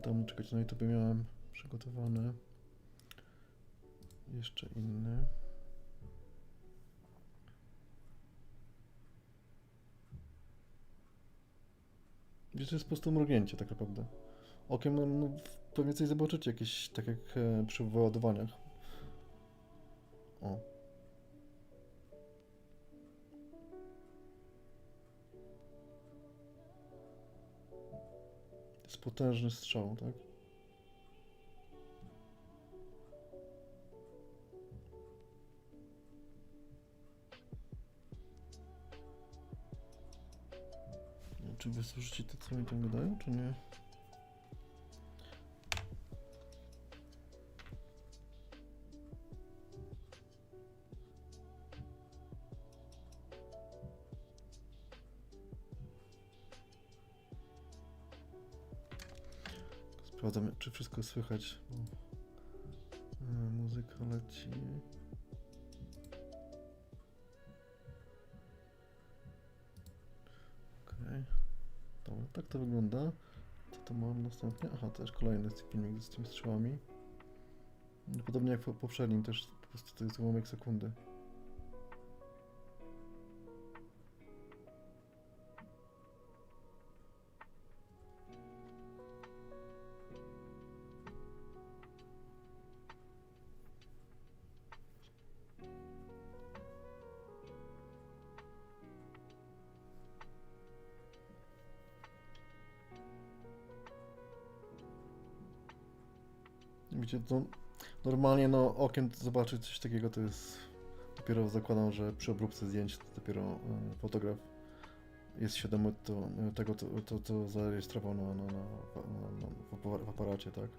tam, czekajcie, no i to by miałem przygotowane. Jeszcze inny. Wiecie, to jest po prostu mrugnięcie tak naprawdę. Okiem no, pewnie coś zobaczycie, jakieś, tak jak przy wyładowaniach. O. To jest potężny strzał, tak? Czy wy słyszycie to, co mi tam gadają, czy nie? Sprawdzam, czy wszystko słychać. Muzyka leci. Okej. Dobra, tak to wygląda. Co to mam następnie? Aha, też kolejny filmik z tymi strzałami. Podobnie jak w poprzednim, też po prostu to jest ułamek sekundy. Widzicie, to normalnie no okiem zobaczyć coś takiego to jest dopiero zakładam, że przy obróbce zdjęć to dopiero fotograf jest świadomy tego, co zarejestrował w aparacie, tak?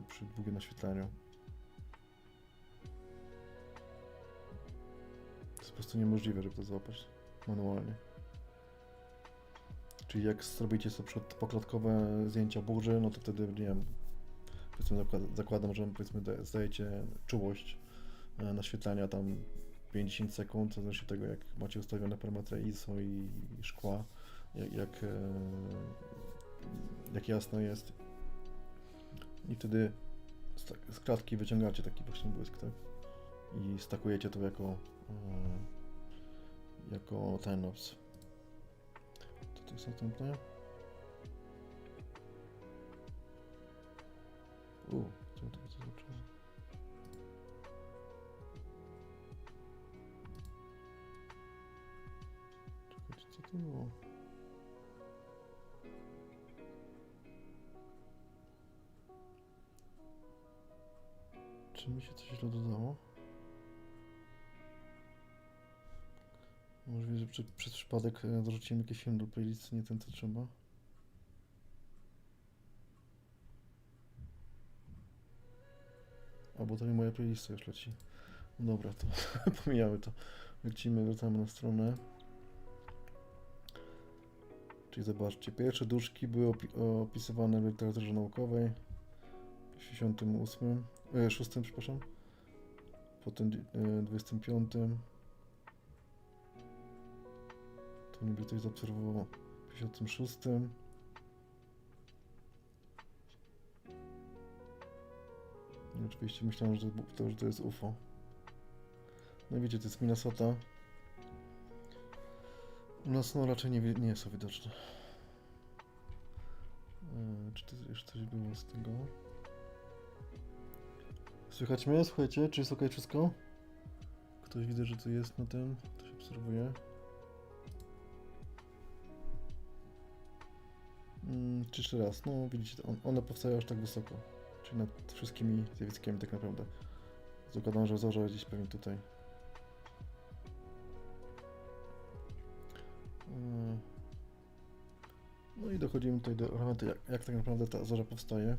Przy długim naświetlaniu. To jest po prostu niemożliwe, żeby to złapać manualnie. Czyli jak zrobicie sobie poklatkowe zdjęcia burzy, no to wtedy, nie wiem, powiedzmy zakładam, że powiedzmy zdajecie czułość naświetlania tam 50 sekund, to zależy od tego, jak macie ustawione parametry ISO i szkła, jak jasno jest. I wtedy z klatki wyciągacie taki właśnie błysk, tak? I stakujecie to jako timelapse. To jest następne. Co to zaczęło? Czekajcie, co to było? Czy mi się coś źle dodało? Możliwe, że przez przypadek dorzuciłem jakiś film do playlisty, nie ten co trzeba. Albo to nie moja playlista już leci. Dobra, to pomijamy to. Wracamy na stronę. Czyli zobaczcie, pierwsze duszki były opisywane w literaturze naukowej w 68, 6, przepraszam. Potem 25. To niby ktoś zaobserwował w 56. I oczywiście myślałem, że to jest UFO. No i wiecie, to jest Minnesota. U nas no raczej nie są widoczne. Czy to jeszcze coś było z tego? Słychać mnie? Słuchajcie, czy jest ok wszystko? Ktoś widzę, że tu jest na tym, to się obserwuje. Czy jeszcze raz, no widzicie, one powstają aż tak wysoko. Czyli nad wszystkimi zjawiskami tak naprawdę. Zakładam, że zorza gdzieś pewnie tutaj. No i dochodzimy tutaj do elementu, jak tak naprawdę ta zorza powstaje.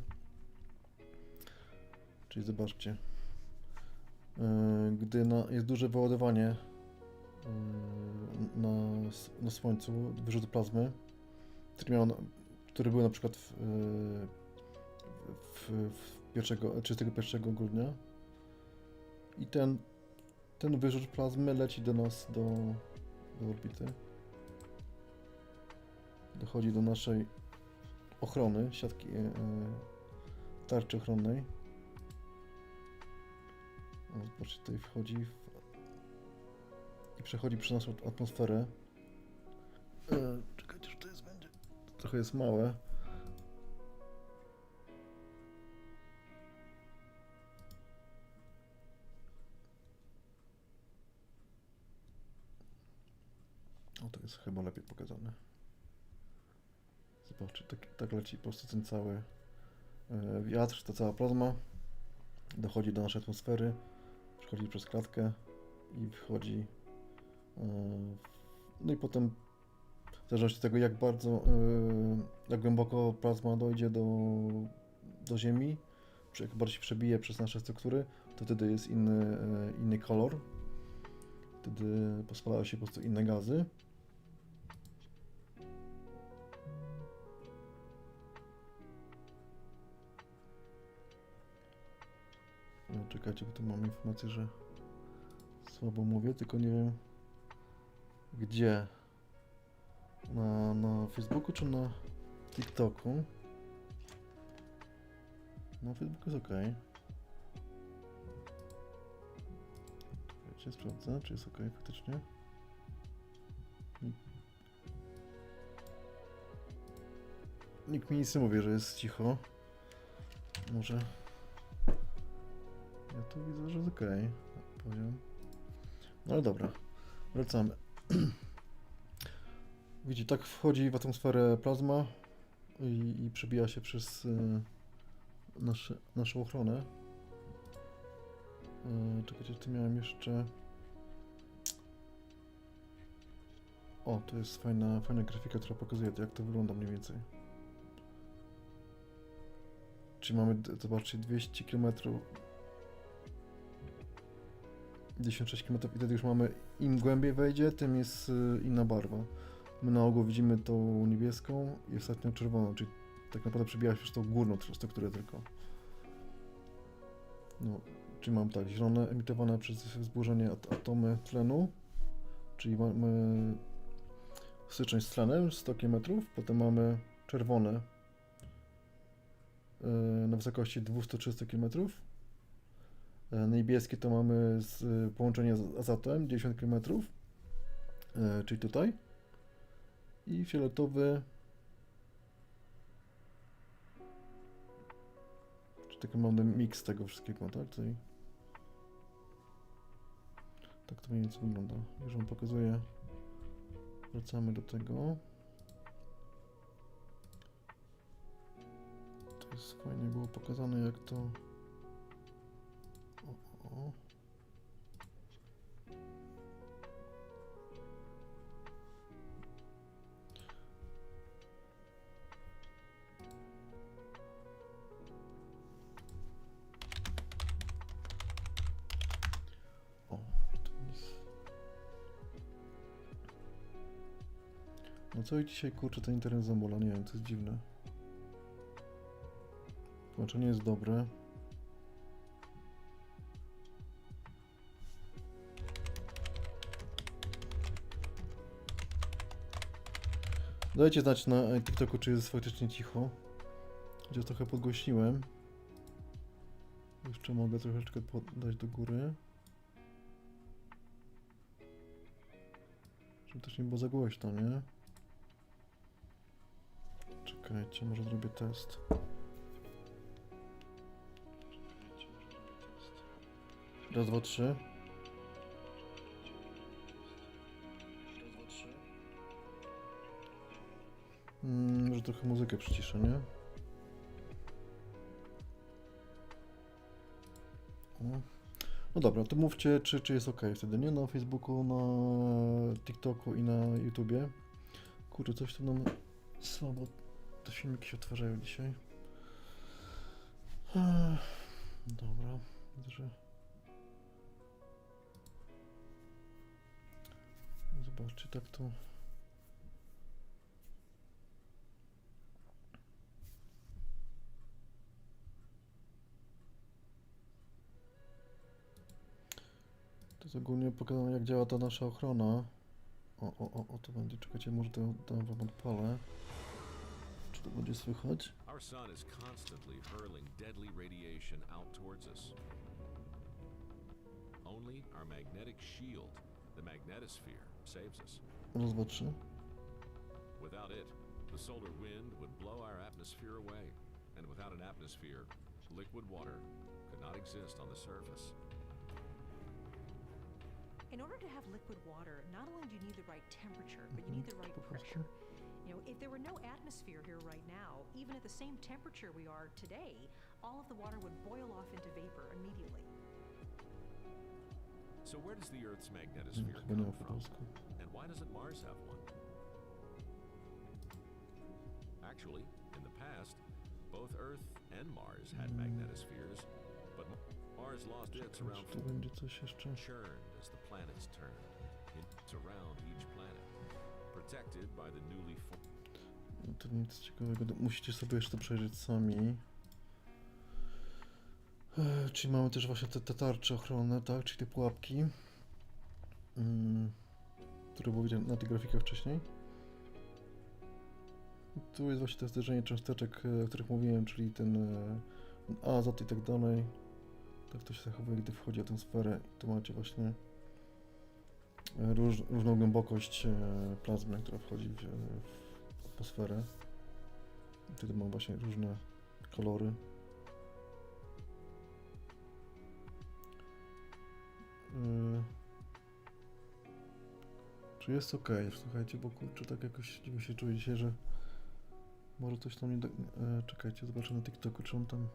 Czyli zobaczcie, gdy jest duże wyładowanie na Słońcu, wyrzut plazmy, który był na przykład 31 grudnia i ten wyrzut plazmy leci do nas do orbity. Dochodzi do naszej ochrony, siatki tarczy ochronnej. O, zobaczcie, tutaj wchodzi i przechodzi przez naszą atmosferę. Czekajcie, że to jest będzie. Trochę jest małe. O, to jest chyba lepiej pokazane. Zobaczcie, tak leci po prostu ten cały wiatr, ta cała plazma. Dochodzi do naszej atmosfery, przechodzi przez klatkę i wchodzi. No i potem, w zależności od tego, jak bardzo, jak głęboko plazma dojdzie do Ziemi, jak bardziej się przebije przez nasze struktury, to wtedy jest inny kolor. Wtedy pospalają się po prostu inne gazy. No, czekajcie, bo tu mam informację, że słabo mówię, tylko nie wiem gdzie. Na Facebooku czy na TikToku? Na Facebooku jest ok. Czekajcie, sprawdzę, czy jest ok faktycznie. Nikt mi nic nie mówi, że jest cicho. Może... Ja tu widzę, że jest ok. Tak powiem. No ale dobra, wracamy. Widzicie, tak wchodzi w atmosferę plazma i przebija się przez naszą ochronę. Czekajcie, tu miałem jeszcze... O, to jest fajna grafika, która pokazuje to, jak to wygląda mniej więcej. Czyli mamy, zobaczcie, 200 km, 96 km i wtedy już mamy, im głębiej wejdzie, tym jest inna barwa. My na ogół widzimy tą niebieską i ostatnią czerwoną, czyli tak naprawdę przebija się przez tą górną strukturę tylko. No, czyli mam tak, zielone emitowane przez wzburzenie atomy tlenu, czyli mamy styczność z tlenem 100 km, potem mamy czerwone na wysokości 200-300 km. Niebieskie to mamy połączenie z azotem 90 km, czyli tutaj. I fioletowy, czyli taki mamy miks tego wszystkiego, tak? Tutaj. Tak to mniej więcej wygląda. Już wam pokazuję. Wracamy do tego. To jest fajnie było pokazane, jak to... O. No co i dzisiaj, kurczę, ten internet zamula, nie wiem, to jest dziwne. Połączenie jest dobre. Dajcie znać na TikToku, czy jest faktycznie cicho. Chociaż trochę podgłośniłem. Jeszcze mogę troszeczkę dać do góry. Żeby też nie było za głośno, nie? Czekajcie, może zrobię test. Raz, dwa, trzy. Może trochę muzykę przyciszę, nie? No dobra, to mówcie, czy jest ok wtedy, nie? Na Facebooku, na TikToku i na YouTubie. Kurczę, coś tu nam słabo te filmiki się odtwarzają dzisiaj. Dobra, widzę, że... Zobaczcie, tak to... To jest ogólnie pokazane, jak działa ta nasza ochrona. O, to będzie, czekajcie, może to wam odpalę. Czy to będzie słychać? Our sun is constantly hurling deadly radiation out towards us. Only our magnetic shield, the magnetosphere, saves us. Raz, dwa, trzy. Without it, the solar wind would blow our atmosphere away. And without an atmosphere, liquid water could not exist on the surface. In order to have liquid water, not only do you need the right temperature, but you need the right Po prostu. pressure. You know, if there were no atmosphere here right now, even at the same temperature we are today, all of the water would boil off into vapor immediately. So where does the Earth's magnetosphere Chyba nie come ma po from? polsku. And why doesn't Mars have one? Actually, in the past, both Earth and Mars had magnetospheres, but Mars lost its around Czy tu będzie coś jeszcze? churned as the planets turned. It's around each planet, protected by the newly formed. No to nic ciekawego. Musicie sobie jeszcze to przejrzeć sami. Czyli mamy też właśnie te tarcze ochronne, tak? Czyli te pułapki, które było widać na tych grafikach wcześniej. Tu jest właśnie to zderzenie cząsteczek, o których mówiłem, czyli ten azot i tak dalej. Tak to się zachowuje, gdy wchodzi o tę sferę. I tu macie właśnie różną głębokość plazmy, która wchodzi w atmosferę. I wtedy mam właśnie różne kolory. Czy jest ok? Słuchajcie, bo kurczę, tak jakoś dziwnie się czuję dzisiaj, że może coś tam nie do... czekajcie, zobaczę na TikToku, czy on tam...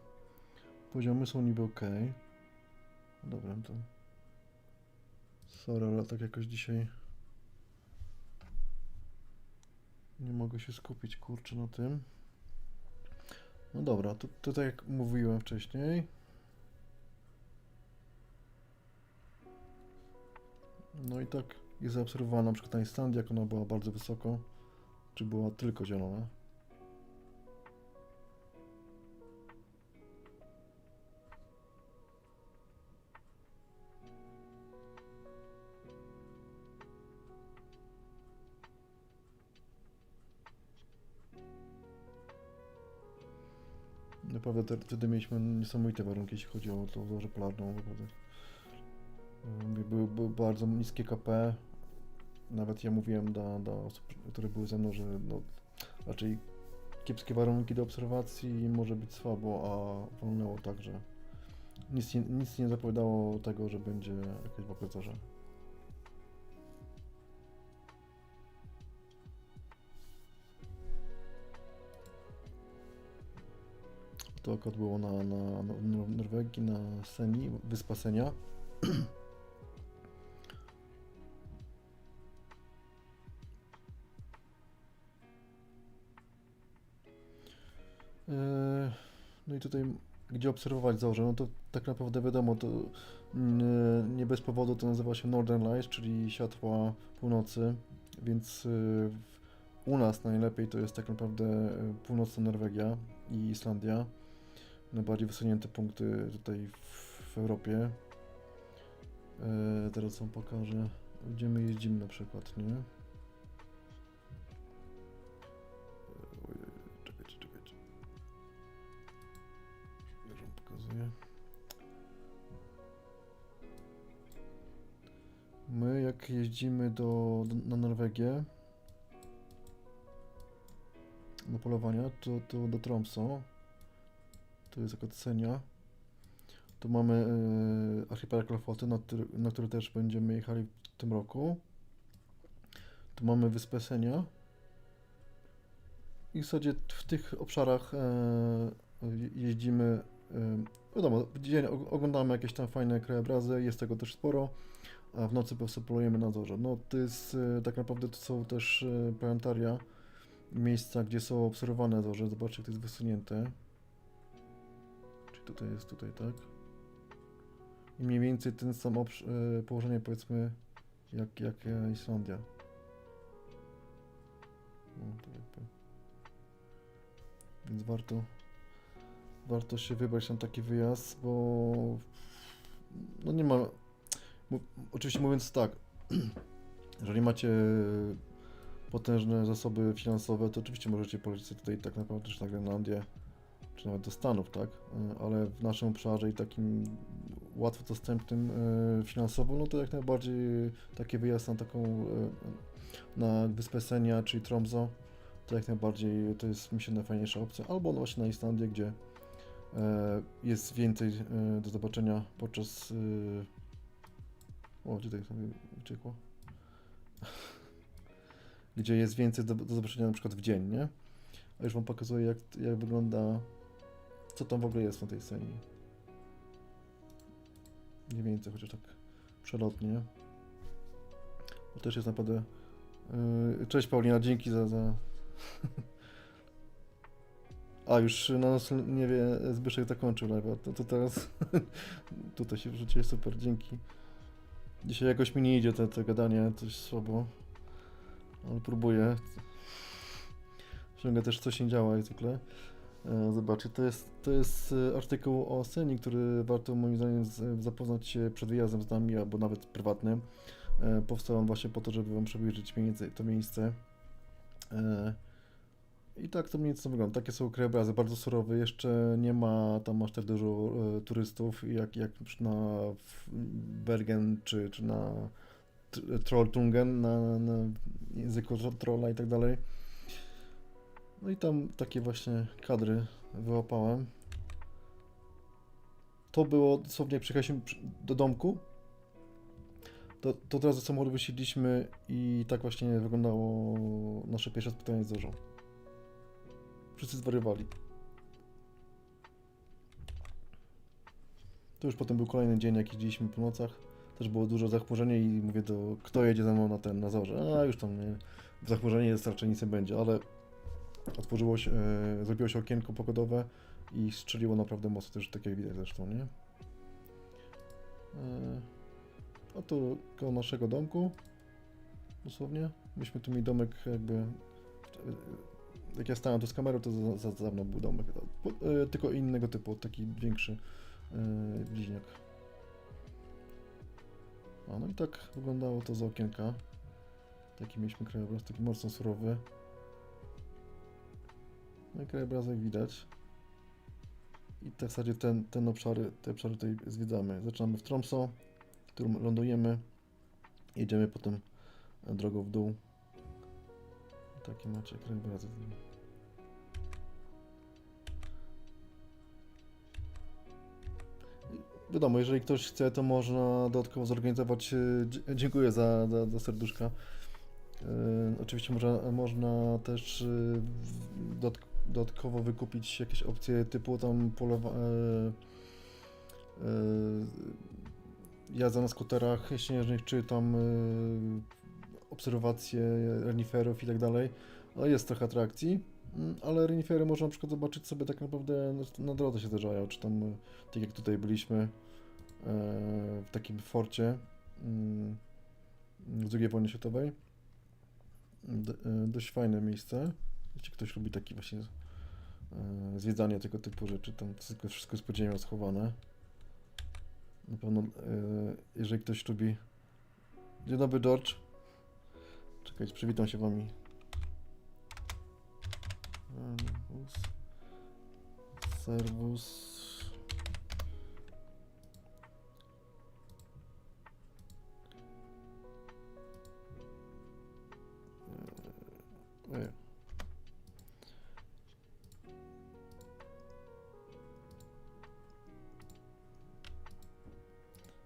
Poziomy są niby ok. Dobra, to... Sorry, ale tak jakoś dzisiaj... Nie mogę się skupić, kurczę, na tym. No dobra, to tak jak mówiłem wcześniej. No i tak jest zaobserwowana na przykład na Islandii, jak ona była bardzo wysoko, czy była tylko zielona. Naprawdę wtedy mieliśmy niesamowite warunki, jeśli chodzi o tą zorzę polarną. Naprawdę. Były bardzo niskie KP. Nawet ja mówiłem do osób, które były ze mną, że no, raczej kiepskie warunki do obserwacji, może być słabo, a wolnęło tak, że nic nie zapowiadało tego, że będzie jakieś w ogóle zorze. To akurat było na Norwegii, na Seni, wyspa Senia. No i tutaj, gdzie obserwować zorze, no to tak naprawdę wiadomo, to nie bez powodu to nazywa się Northern Lights, czyli światła północy, więc u nas najlepiej to jest tak naprawdę północna Norwegia i Islandia, najbardziej wysunięte punkty tutaj w Europie. Teraz wam pokażę, gdzie my jeździmy na przykład, nie? Czekajcie. Już wam pokazuję. My jak jeździmy na Norwegię na polowania, to do Tromsø, to jest akurat Senia, tu mamy archipelag Lofoty, na który też będziemy jechali w tym roku. Tu mamy wyspę Senia i w zasadzie w tych obszarach jeździmy, wiadomo, w dzień oglądamy jakieś tam fajne krajobrazy, jest tego też sporo, a w nocy po prostu polujemy na zorze. No to jest, tak naprawdę to są też planetaria, miejsca, gdzie są obserwowane zorze. Zobaczcie, jak to jest wysunięte. Czyli tutaj jest, tak? I mniej więcej ten sam położenie, powiedzmy, jak Islandia. No, to jakby. Więc warto się wybrać na taki wyjazd, bo no nie ma, oczywiście mówiąc tak, jeżeli macie potężne zasoby finansowe, to oczywiście możecie polecieć sobie tutaj tak naprawdę też na Grenlandię, czy nawet do Stanów, tak? Ale w naszym obszarze i takim łatwo dostępnym finansowo, no to jak najbardziej taki wyjazd na taką na Wyspę Senja, czyli Tromsø, to jak najbardziej to jest, myślę, najfajniejsza opcja. Albo no właśnie na Islandię, gdzie jest więcej do zobaczenia podczas... O, gdzie tak sobie uciekło? Gdzie jest więcej do zobaczenia na przykład w dzień, nie? A już wam pokazuję, jak wygląda, co tam w ogóle jest na tej scenie. Mniej więcej, chociaż tak przelotnie. To też jest naprawdę... Cześć Paulina, dzięki za... A, już na nas nie wie, Zbyszek zakończył live'a, to teraz tutaj się wrzuciłeś, super, dzięki. Dzisiaj jakoś mi nie idzie to gadanie, coś słabo, ale próbuję. Ciągle też coś nie działa jak zwykle. Zobaczcie, to jest artykuł o Seni, który warto moim zdaniem zapoznać się przed wyjazdem z nami, albo nawet prywatnym. Powstał on właśnie po to, żeby wam przybliżyć to miejsce. I tak to mniej więcej wygląda. Takie są krajobrazy, bardzo surowe. Jeszcze nie ma tam aż tak dużo turystów, jak na Bergen, czy na Trolltungen, na języku trolla i tak dalej. No i tam takie właśnie kadry wyłapałem. To było dosłownie, jak przyjechaliśmy do domku, to teraz do samochodu wysiedliśmy i tak właśnie wyglądało nasze pierwsze spotkanie z Zorzą. Wszyscy zwariowali. To już potem był kolejny dzień, jak jeździliśmy po nocach. Też było dużo zachmurzenie i mówię, kto jedzie ze mną na Zorze? A już tam nie, zachmurzenie jest, raczej nic nie będzie, ale otworzyło się, zrobiło się okienko pogodowe i strzeliło naprawdę mocno, też tak jak widać zresztą, nie? A tu koło naszego domku, dosłownie. Myśmy tu mieli domek jakby... Jak ja stałem tu z kamerą, to za dawno był domek, tylko innego typu, taki większy bliźniak. A no i tak wyglądało to z okienka. Taki mieliśmy krajobraz, taki mocno surowy. No i krajobrazek widać. I w zasadzie te obszary tutaj zwiedzamy. Zaczynamy w Tromsø, w którym lądujemy. Jedziemy potem drogą w dół. Takie macie krajobrazy. Wiadomo, jeżeli ktoś chce, to można dodatkowo zorganizować. Dziękuję za serduszka. Oczywiście można też dodatkowo wykupić jakieś opcje typu tam jazda na skuterach śnieżnych, czy tam obserwacje reniferów i tak dalej. No jest trochę atrakcji, ale renifery można na przykład zobaczyć sobie tak naprawdę na drodze się zdarzają, czy tam tak jak tutaj byliśmy w takim forcie z II wojny światowej. Dość fajne miejsce. Jeśli ktoś lubi takie właśnie zwiedzanie tego typu rzeczy, tam wszystko jest podziemia schowane. Na pewno, jeżeli ktoś lubi... Dzień dobry, George. Czekajcie, przywitam się wami. Servus.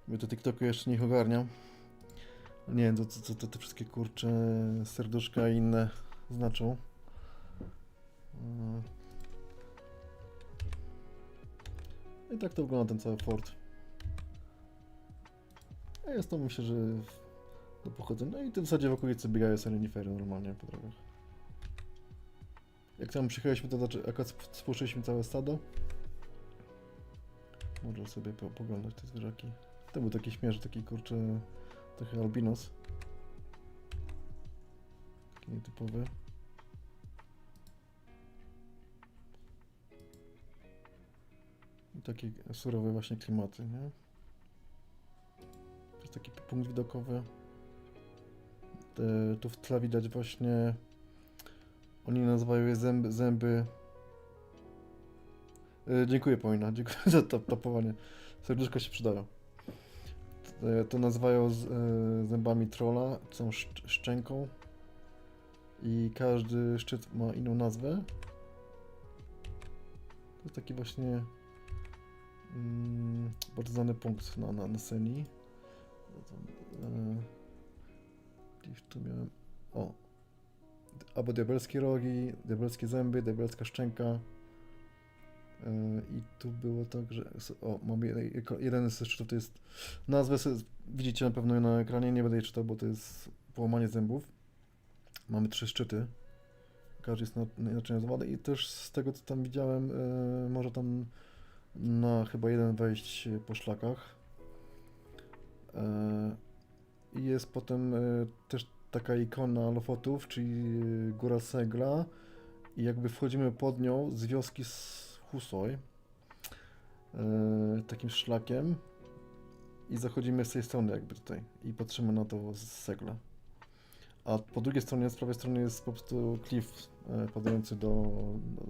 Bo to TikToku jeszcze nie ogarniam. Nie wiem, co te wszystkie kurcze serduszka i inne znaczą. I tak to wygląda ten cały fort. A jest to, myślę, że do pochodzenia. No i w zasadzie w okolicy biegają renifery normalnie po drogach. Jak tam przyjechaliśmy, to znaczy akurat spłoszyliśmy całe stado. Można sobie poglądać te zwierzaki. To był taki śmierz, taki kurczę, trochę albinos. Taki nietypowy. I takie surowe właśnie klimaty, nie? To jest taki punkt widokowy. Tu w tle widać właśnie, oni nazywają je zęby. Dziękuję Paulina, dziękuję za tapowanie. Serduszko się przydają. To nazywają zębami trolla, są szczęką. I każdy szczyt ma inną nazwę. To jest taki właśnie bardzo znany punkt na Seni. Gdzieś tu miałem. O! Albo diabelskie rogi, diabelskie zęby, diabelska szczęka. I tu było tak, że. O, mam jeden ze szczytów, to jest. Nazwę widzicie na pewno na ekranie, nie będę jej czytał, bo to jest połamanie zębów. Mamy 3 szczyty. Każdy jest inaczej nazwany i też z tego co tam widziałem, może tam na chyba jeden wejść po szlakach. I jest potem też taka ikona Lofotów, czyli góra Segla i jakby wchodzimy pod nią z wioski z Husoj takim szlakiem i zachodzimy z tej strony jakby tutaj i patrzymy na to z Segla. A po drugiej stronie, z prawej strony jest po prostu klif padający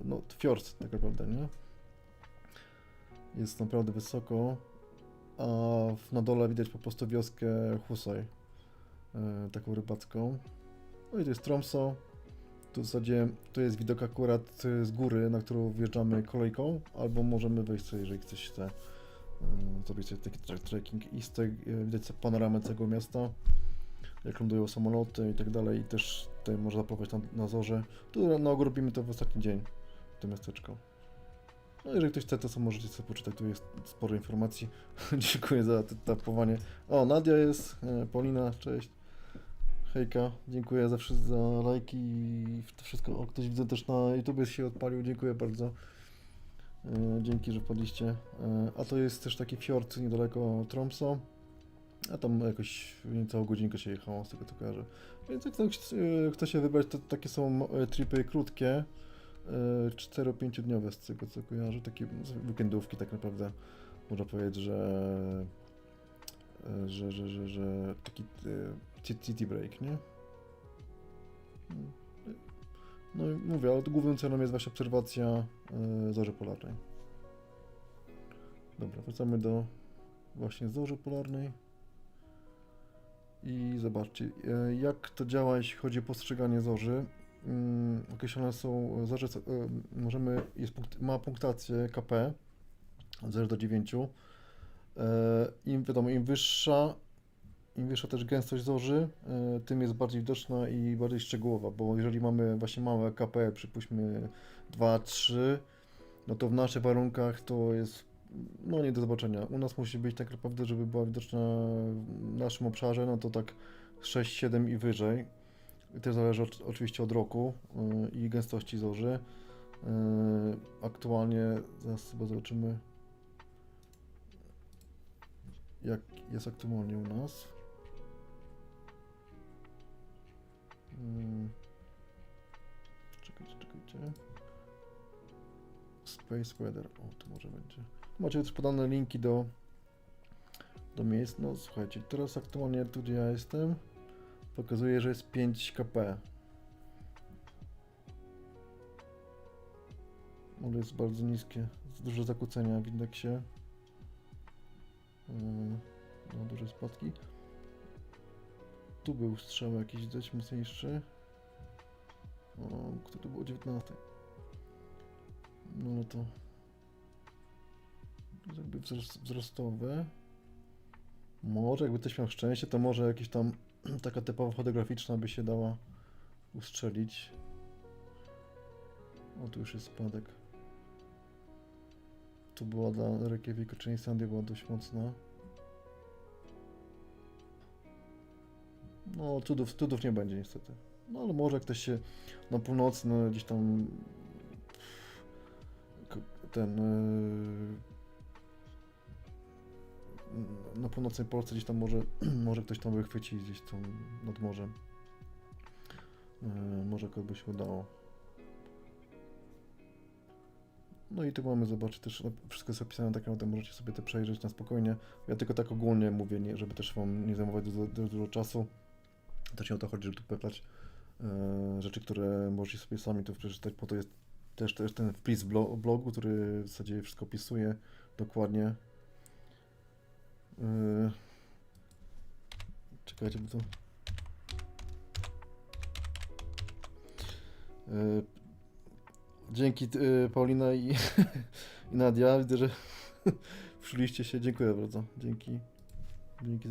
no fiord tak naprawdę, nie? Jest naprawdę wysoko, a na dole widać po prostu wioskę Husoj, taką rybacką. No i to jest Tromsø. Tu w zasadzie to jest widok akurat z góry, na którą wjeżdżamy kolejką, albo możemy wejść sobie, jeżeli ktoś chce zrobić sobie taki trekking i z tej widać panoramę całego miasta, jak lądują samoloty i tak dalej, i też tutaj można zapływać na zorze. Tu na ogół robimy to w ostatni dzień, to miasteczko. No jeżeli ktoś chce, to co możecie sobie poczytać, tu jest sporo informacji. Dziękuję za tapowanie. O, Nadia jest, Paulina, cześć. Hejka, dziękuję za lajki i to wszystko. O, ktoś widzę też na YouTube się odpalił, dziękuję bardzo. Dzięki, że wpadliście. A to jest też taki fiord niedaleko Tromsø. A tam jakoś niecałą godzinkę się jechało, z tego co kojarzę. Więc jak ktoś chce się wybrać, to takie są tripy krótkie, 4-5 dniowe z tego co kojarzę, takie weekendówki tak naprawdę. Można powiedzieć, że taki city break, nie? No i mówię, ale głównym celem jest właśnie obserwacja zorzy polarnej. Dobra, wracamy do właśnie zorzy polarnej. I zobaczcie, jak to działa, jeśli chodzi o postrzeganie zorzy. Określone są zorze, ma punktację KP od 0 do 9. Wiadomo, im wyższa też gęstość zorzy, tym jest bardziej widoczna i bardziej szczegółowa, bo jeżeli mamy właśnie małe KP, przypuśćmy 2-3, no to w naszych warunkach to jest no nie do zobaczenia. U nas musi być tak naprawdę, żeby była widoczna w naszym obszarze, no to tak 6-7 i wyżej. I to zależy oczywiście od roku i gęstości zorzy. Aktualnie, zaraz chyba zobaczymy, jak jest aktualnie u nas. Czekajcie. Space Weather, o to może będzie. Macie też podane linki do miejsc. No słuchajcie, teraz aktualnie tu gdzie ja jestem, pokazuje, że jest 5 kp. Ale jest bardzo niskie, jest duże zakłócenia w indeksie. No, duże spadki. Tu był strzał jakiś dość mocniejszy. O, kto to było 19. No ale to jakby wzrostowe. Może jakby ktoś miał szczęście, to może jakieś tam taka typowa fotograficzna by się dała ustrzelić. O, tu już jest spadek. Tu była dla Reykjaviku, czyli Islandii była dość mocna. No, cudów nie będzie niestety. No, ale może ktoś się na północy, no, gdzieś tam na północnej Polsce gdzieś tam może ktoś tam wychwyci gdzieś tam nad morzem. Może kogoś by się udało. No i tu mamy zobaczyć też, no, wszystko jest opisane tak naprawdę, możecie sobie to przejrzeć na spokojnie. Ja tylko tak ogólnie mówię, żeby też wam nie zajmować dużo czasu. Też nie o to chodzi, żeby tu pepać rzeczy, które możecie sobie sami tu przeczytać, po to jest też ten wpis w blogu, który w zasadzie wszystko opisuje dokładnie. Czekajcie, bo to... Dzięki Paulina i, i Nadia, widzę, że wszyliście się, dziękuję bardzo, dzięki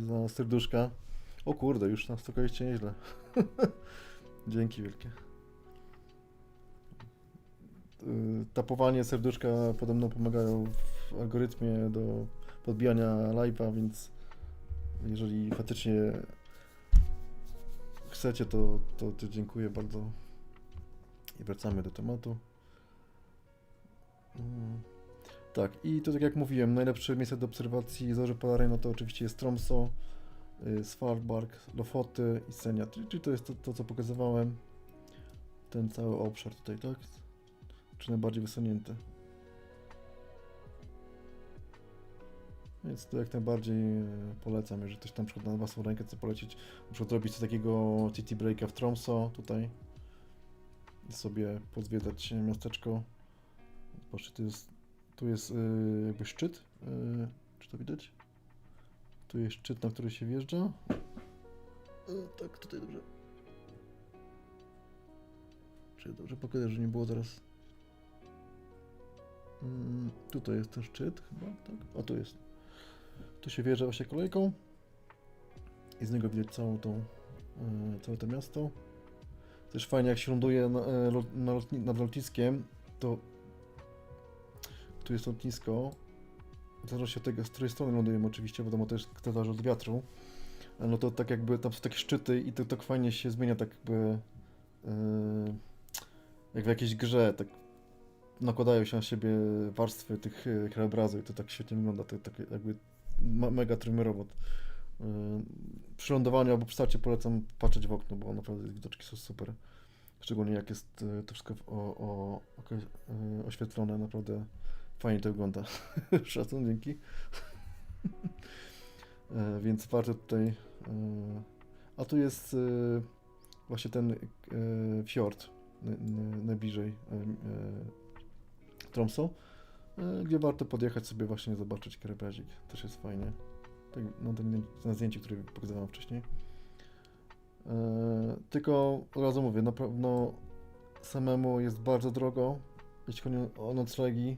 za serduszka. O kurde, już nastukaliście nieźle. Dzięki wielkie. Tapowanie serduszka podobno pomagają w algorytmie do podbijania live'a, więc jeżeli faktycznie chcecie, to dziękuję bardzo. I wracamy do tematu. Tak, i to tak jak mówiłem, najlepsze miejsce do obserwacji zorzy polarnej, no to oczywiście jest Tromsø, Svalbard, Lofoty i Senja, czyli to jest to, co pokazywałem. Ten cały obszar tutaj, tak? Czy najbardziej wysunięty. Więc to jak najbardziej polecam, jeżeli ktoś tam na przykład na własną rękę chce polecieć, na przykład robić coś takiego city breaka w Tromsø tutaj i sobie pozwiedzać miasteczko. Zobaczcie, tu jest jakby szczyt, czy to widać? Tu jest szczyt, na który się wjeżdża. Tak, tutaj dobrze. Czy dobrze pokażę, że nie było teraz. Tutaj jest ten szczyt chyba, tak? A tu jest. Tu się wjeżdża właśnie kolejką i z niego widać całe to miasto. Też fajnie jak się ląduje nad lotniskiem, to tu jest lotnisko. Zależy od tego, z której strony lądujemy oczywiście, wiadomo też to zależy od wiatru. No to tak jakby tam są takie szczyty i to tak fajnie się zmienia, tak jakby jak w jakiejś grze, tak nakładają się na siebie warstwy tych krajobrazu i to tak świetnie wygląda, to tak jakby mega trymerowo. Przy lądowaniu albo przy starcie polecam patrzeć w okno, bo naprawdę widoczki są super. Szczególnie jak jest to wszystko oświetlone, naprawdę fajnie to wygląda. Szacun, dzięki. Więc warto tutaj... A tu jest właśnie ten fiord najbliżej Tromsø, gdzie warto podjechać sobie właśnie zobaczyć krajobrazik. Też jest fajnie. Tak, na zdjęciu, które pokazywałem wcześniej. Tylko od razu mówię, na pewno samemu jest bardzo drogo, jeśli chodzi o noclegi.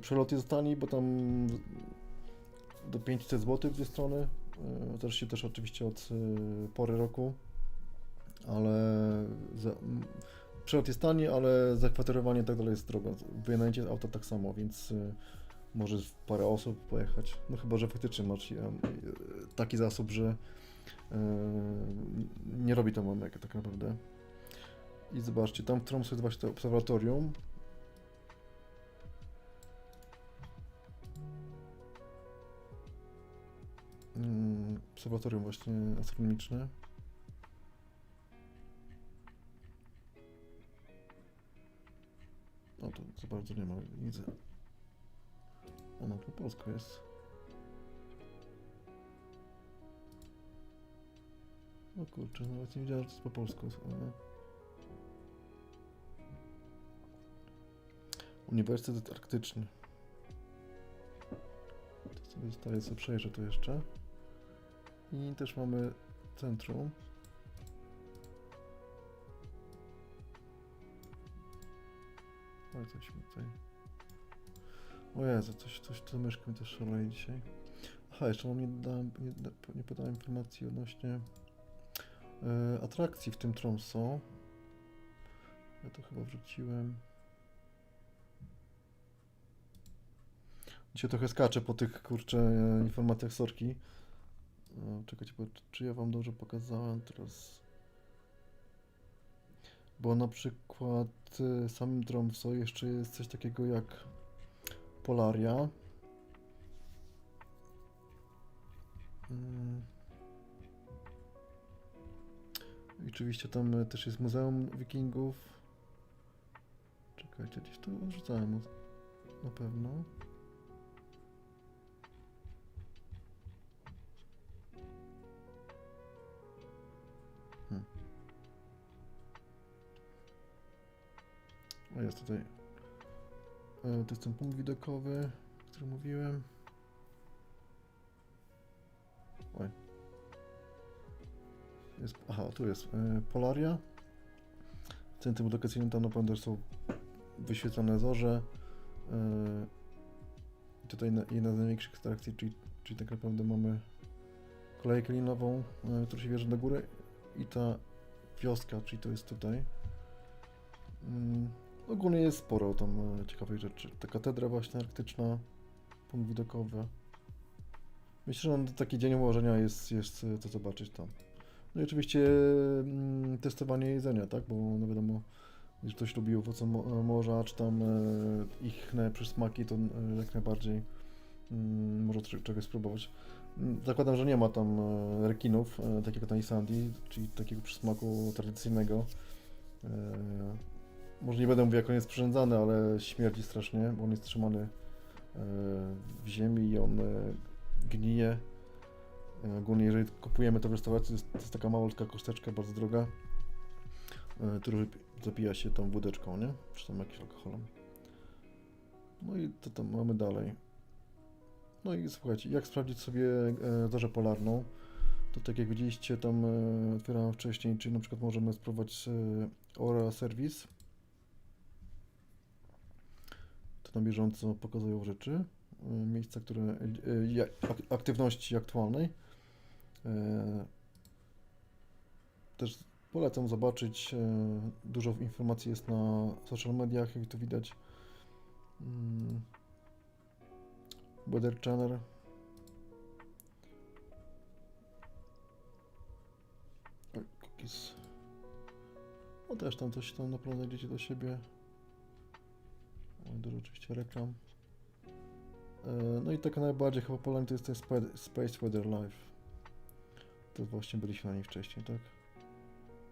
Przelot jest tani, bo tam do 500 zł w dwie strony. Zależy się też oczywiście od pory roku, ale przelot jest tani, ale zakwaterowanie i tak dalej jest drogo. Wynajęcie auta tak samo, więc może parę osób pojechać. No chyba, że faktycznie masz taki zasób, że nie robi to mameka tak naprawdę. I zobaczcie, tam w Tromsø jest właśnie to obserwatorium. Obserwatorium właśnie astronomiczne. No to za bardzo nie ma, widzę. Ono po polsku jest. O kurczę, nawet nie wiedziałem, że to jest po polsku. Uniwersytet Arktyczny. To sobie zostaje, co przejrzę to jeszcze. I też mamy centrum. Ale coś mi tutaj... O Jezu, coś to myszką też szaleje dzisiaj. Aha, jeszcze mam nie podałem informacji odnośnie atrakcji w tym Tromsø. Ja to chyba wrzuciłem. Dzisiaj trochę skaczę po tych, kurczę, informacjach, sorki. Czekajcie, czy ja wam dobrze pokazałem teraz? Bo na przykład w samym Tromsø jeszcze jest coś takiego jak Polaria. I oczywiście tam też jest Muzeum Wikingów. Czekajcie, gdzieś to odrzucałem na pewno. jest tutaj. To jest ten punkt widokowy, o którym mówiłem. Oj. Jest, aha, tu jest Polaria. Centrum edukacyjne, tam naprawdę są wyświetlone zorze. Tutaj jedna z największych atrakcji, czyli tak naprawdę mamy kolejkę linową, która się bierze do góry i ta wioska, czyli to jest tutaj. Ogólnie jest sporo tam ciekawych rzeczy. Ta katedra właśnie arktyczna, punkt widokowy. Myślę, że na taki dzień ułożenia jest co zobaczyć tam. No i oczywiście testowanie jedzenia, tak? Bo no wiadomo, jeśli ktoś lubi owoce morza, czy tam ich przysmaki, to jak najbardziej może czegoś spróbować. Zakładam, że nie ma tam rekinów, tak jak na Islandii, czyli takiego przysmaku tradycyjnego. Może nie będę mówił, jak on jest przyrządzany, ale śmierdzi strasznie, bo on jest trzymany w ziemi i on gnije. Ogólnie, jeżeli kupujemy to w restauracji, to jest taka malutka kosteczka, bardzo droga, którą zapija się tą wódeczką, nie? Czy tam jakimś alkoholem. No i to tam mamy dalej. No i słuchajcie, jak sprawdzić sobie zorzę polarną, to tak jak widzieliście, tam otwierałem wcześniej, czyli na przykład możemy spróbować Aurora Service. To na bieżąco pokazują rzeczy, miejsca, które, aktywności aktualnej. Też polecam zobaczyć, dużo informacji jest na social mediach, jak tu widać. Weather Channel. Cookies. No też tam coś tam naprawdę znajdziecie do siebie. Dużo oczywiście reklam. No i taka najbardziej chyba popularna to jest ten Space Weather Live. To właśnie byliśmy na niej wcześniej, tak?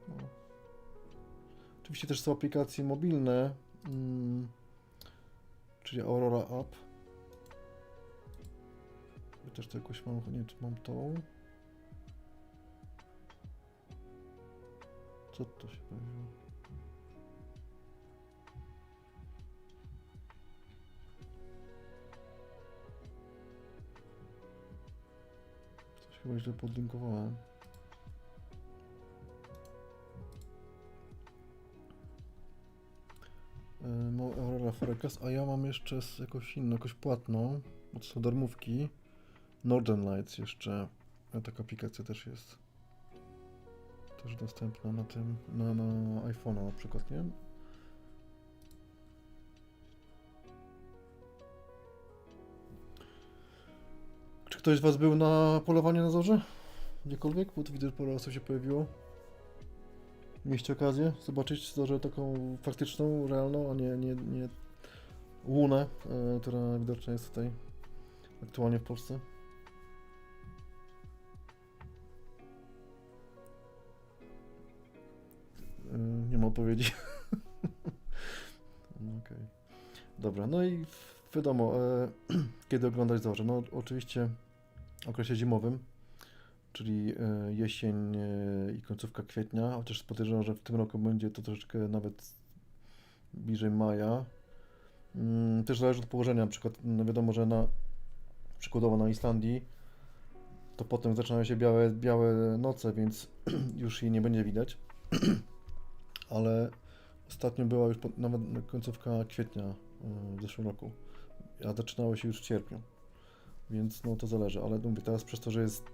No. Oczywiście też są aplikacje mobilne, czyli Aurora App. Ja też to jakoś mam, nie wiem, czy mam tą. Co to się pojawiło? Coś chyba źle podlinkowałem. Mam Aurora Forecast, a ja mam jeszcze jakąś inną, jakąś płatną, bo to są darmówki. Northern Lights jeszcze, taka aplikacja też jest. Też dostępna na tym, na iPhone'a na przykład, nie? Czy ktoś z Was był na polowaniu na zorze? Gdziekolwiek? Bo tu widzę, że parę osób się pojawiło. Mieliście okazję zobaczyć zorzę taką faktyczną, realną, a nie łunę, która widoczna jest tutaj aktualnie w Polsce. Nie ma odpowiedzi. Okej. Dobra, no i wiadomo, kiedy oglądać zorze? No oczywiście w okresie zimowym, czyli jesień i końcówka kwietnia, chociaż podejrzewam, że w tym roku będzie to troszeczkę nawet bliżej maja. Też zależy od położenia, na przykład no wiadomo, że przykładowo na Islandii to potem zaczynają się białe noce, więc już jej nie będzie widać. Ale ostatnio była już nawet końcówka kwietnia w zeszłym roku, a zaczynało się już w sierpniu, więc no to zależy, ale mówię, teraz przez to, że jest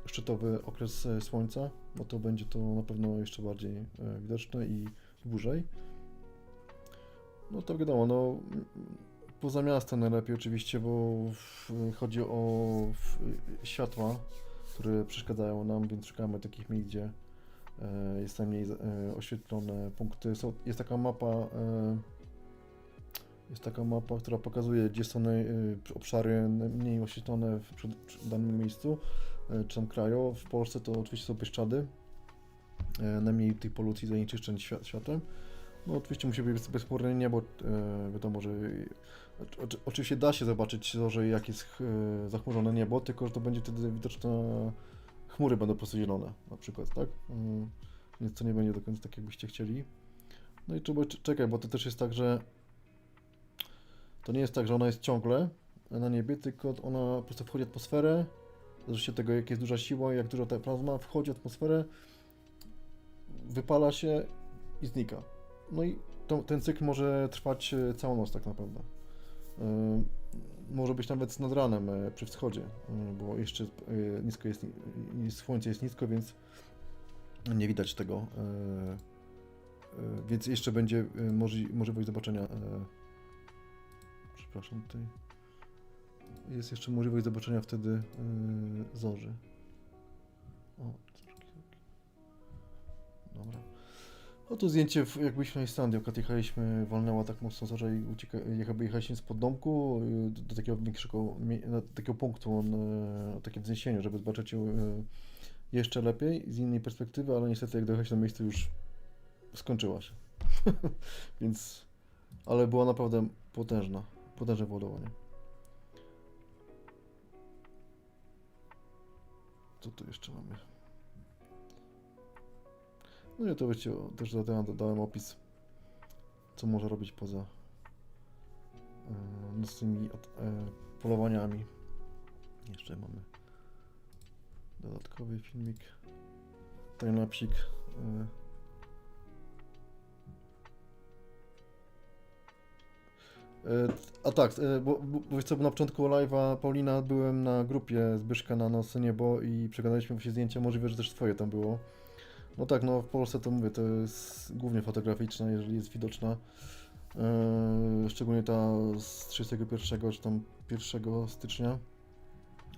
szczytowy okres słońca, no to będzie to na pewno jeszcze bardziej widoczne i dłużej. No to wiadomo, no poza miastem najlepiej oczywiście, bo chodzi o światła, które przeszkadzają nam, więc szukamy takich miejsc, gdzie jest najmniej oświetlone punkty. Jest taka mapa, która pokazuje, gdzie są obszary mniej oświetlone w danym miejscu, czy tam kraju. W Polsce to oczywiście są Bieszczady, najmniej tych polucji, zanieczyszczeń światłem. No oczywiście musi być bezchmurne niebo, wiadomo, że oczywiście da się zobaczyć zorzę, jak jest zachmurzone niebo, tylko że to będzie wtedy widoczne, chmury będą po prostu zielone na przykład, tak? Więc to nie będzie do końca tak, jakbyście chcieli. No i trzeba czekaj, bo to też jest tak, że to nie jest tak, że ona jest ciągle na niebie, tylko ona po prostu wchodzi w atmosferę, zależy od tego, jak jest duża siła, jak duża ta plazma, wchodzi w atmosferę, wypala się i znika. No i ten cykl może trwać całą noc tak naprawdę. Może być nawet nad ranem przy wschodzie, bo jeszcze nisko jest, słońce jest nisko, więc nie widać tego. Więc jeszcze będzie możliwość zobaczenia. Przepraszam, tutaj jest jeszcze możliwość zobaczenia wtedy zorzy. O, dobra. No to zdjęcie, jak byliśmy na Islandii, akurat jechaliśmy, walnęła tak mocno zorza i jechaliśmy spod domku do takiego większego, takiego punktu, o takim wzniesieniu, żeby zobaczyć ją jeszcze lepiej, z innej perspektywy, ale niestety jak dojechaliśmy na miejsce już skończyła się. Więc, ale była naprawdę potężne wyładowanie. Co tu jeszcze mamy? No i to wiecie, też dodałem opis, co może robić poza nocnymi polowaniami. Jeszcze mamy dodatkowy filmik, timelapsik. A tak, bo wiesz co, na początku live'a Paulina byłem na grupie Zbyszka na Nocne Niebo i przeglądaliśmy właśnie zdjęcia, możliwe, że też swoje tam było. No tak, no w Polsce to mówię, to jest głównie fotograficzna, jeżeli jest widoczna. Szczególnie ta z 31 czy tam 1 stycznia.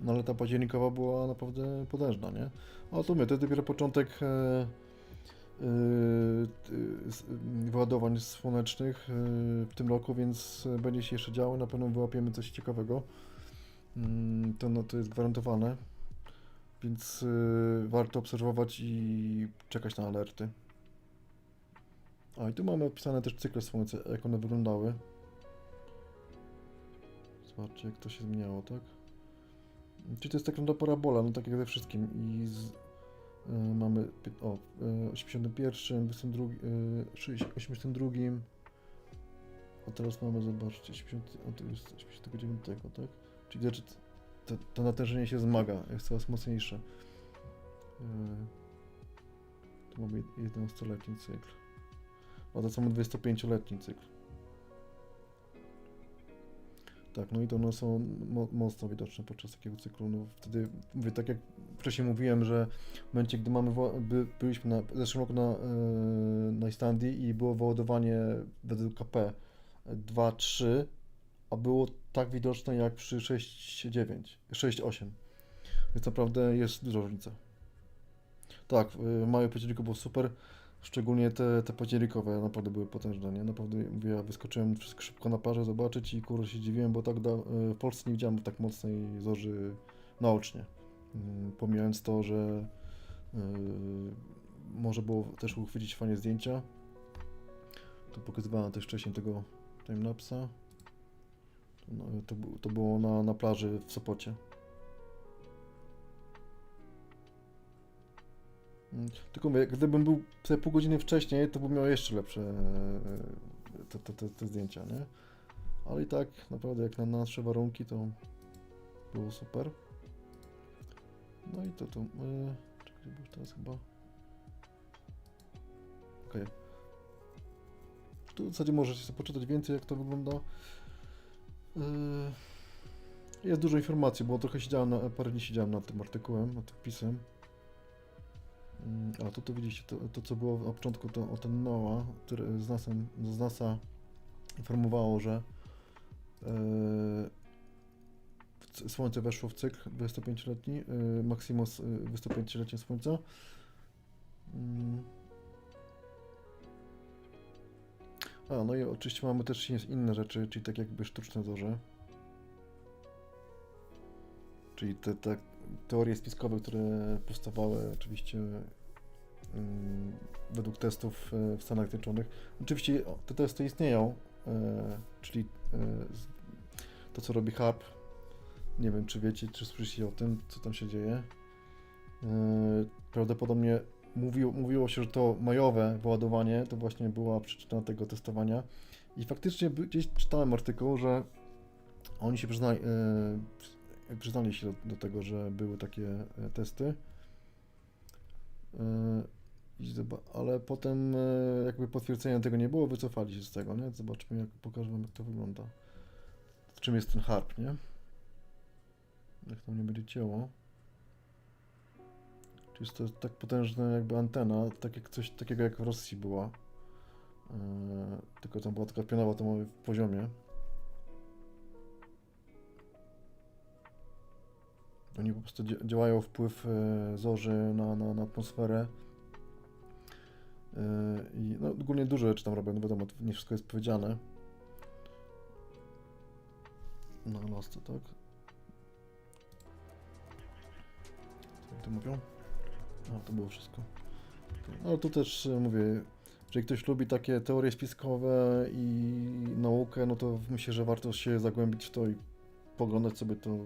No ale ta październikowa była naprawdę potężna, nie? A to my, to jest dopiero początek wyładowań słonecznych w tym roku, więc będzie się jeszcze działo, na pewno wyłapiemy coś ciekawego. To jest gwarantowane. Więc warto obserwować i czekać na alerty. A i tu mamy opisane też cykle słońca, jak one wyglądały. Zobaczcie, jak to się zmieniało, tak? Czyli to jest tak naprawdę parabola, no tak jak ze wszystkim. I mamy 81, 22, 82, a teraz mamy, zobaczcie, 80, to jest 89, tak? Czyli to natężenie się wzmaga, jest coraz mocniejsze. Tu mamy 11-letni cykl. A to samo 25-letni cykl. Tak, no i to one są mocno widoczne podczas takiego cyklu. No wtedy, mówię, tak jak wcześniej mówiłem, że w momencie, gdy byliśmy w zeszłym roku na Islandii i było wyładowanie według KP 2-3, a było tak widoczne jak przy 6.8. Więc naprawdę jest duża różnica. Tak, w maju październiku było super, szczególnie te październikowe naprawdę były potężne, nie? Naprawdę, mówię, ja wyskoczyłem wszystko szybko na plażę zobaczyć i kurwa się dziwiłem, bo tak w Polsce nie widziałem tak mocnej zorzy naocznie. Pomijając to, że może było też uchwycić fajnie zdjęcia. Tu pokazywałem też wcześniej tego timelapsa. No, to było na plaży w Sopocie. Tylko mówię, gdybym był sobie pół godziny wcześniej, to bym miał jeszcze lepsze te zdjęcia, nie? Ale i tak, naprawdę jak na nasze warunki, to było super. No i to tu... czekaj, bo już teraz chyba... Okej. Tu w zasadzie możecie sobie poczytać więcej, jak to wygląda. Jest dużo informacji, bo trochę parę dni siedziałem nad tym artykułem, nad tym wpisem. A tu widzicie to co było na początku, o ten NOAA, który z NASA informowało, że Słońce weszło w cykl 25-letni, maksimum 25-letnie Słońca. No i oczywiście mamy też inne rzeczy, czyli tak jakby sztuczne zorze. Czyli te teorie spiskowe, które powstawały oczywiście według testów w Stanach Zjednoczonych. Oczywiście te testy istnieją, czyli to co robi Hub. Nie wiem czy wiecie, czy słyszycie o tym, co tam się dzieje. Prawdopodobnie mówiło się, że to majowe wyładowanie to właśnie była przyczyna tego testowania. I faktycznie gdzieś czytałem artykuł, że oni się przyznali się do tego, że były takie testy. Ale potem jakby potwierdzenia tego nie było, wycofali się z tego, nie? Zobaczmy, pokażę wam, jak to wygląda. Czym jest ten harp, nie? Jak tam nie będzie cięło. Czyli jest to tak potężna jakby antena, tak jak coś takiego jak w Rosji była. Tylko tam była taka pionowa, to mamy w poziomie. Oni po prostu działają wpływ zorzy na atmosferę. I no, ogólnie dużo rzeczy tam robią, no wiadomo, nie wszystko jest powiedziane. Na lasce, tak? Co tu mówią? A, to było wszystko. No tu też mówię, jeżeli ktoś lubi takie teorie spiskowe i naukę, no to myślę, że warto się zagłębić w to i poglądać sobie to,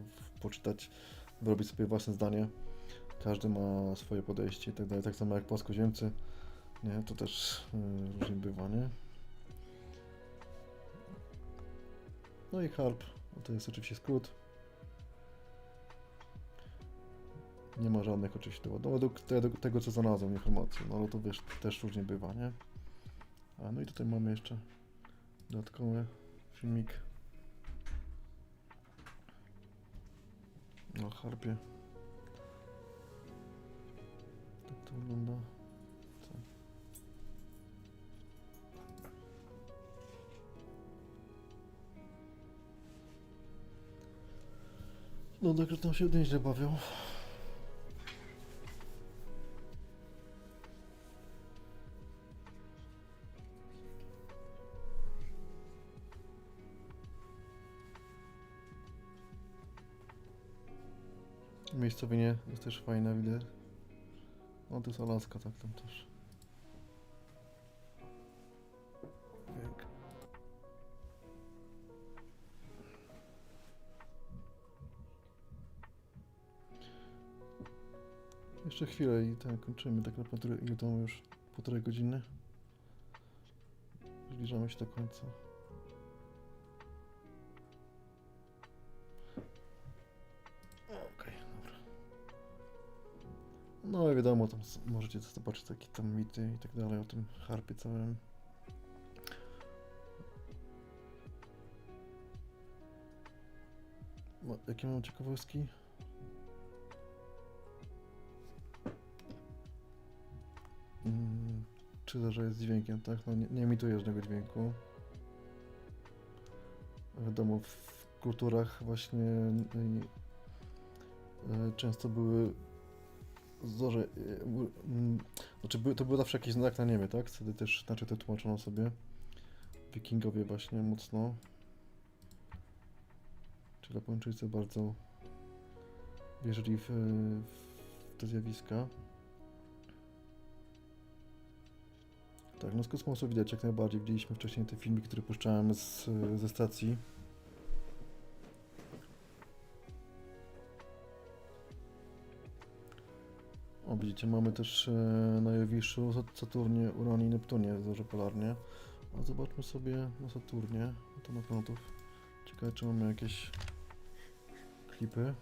poczytać, wyrobić sobie własne zdanie. Każdy ma swoje podejście i tak dalej, tak samo jak płaskoziemcy. Nie, to też różnie bywa, nie? No i harp, no to jest oczywiście skrót. Nie ma żadnych oczywiście dowodów, no według tego co znalazłem informacji, no ale to wiesz, też różnie bywa, nie? A no i tutaj mamy jeszcze dodatkowy filmik o harpie. Tak to wygląda. No także tam się nieźle bawią. Miejscowienie jest też fajne, widać. No to jest Alaska, tak tam też. Tak. Jeszcze chwilę i tak kończymy, tak naprawdę ile to już? 1,5 godziny. Zbliżamy się do końca. Okej, dobra. No i wiadomo, tam możecie zobaczyć takie tam mity i tak dalej o tym harpie całym. Jakie mam ciekawostki? Czy to, że jest dźwiękiem, tak? No nie emituje żadnego dźwięku. Wiadomo, w kulturach właśnie często były zorze, znaczy to był zawsze jakiś znak na niebie, tak? Wtedy też znaczy to tłumaczono sobie. Wikingowie właśnie mocno. Czyli Japończycy bardzo wierzyli w te zjawiska. Tak, no z kosmosu widać jak najbardziej. Widzieliśmy wcześniej te filmiki, które puszczałem ze stacji. O, widzicie, mamy też na Jowiszu, Saturnie, Uranie i Neptunie zorze polarnie. A zobaczmy sobie na Saturnie, to na planetów. Ciekawe, czy mamy jakieś klipy.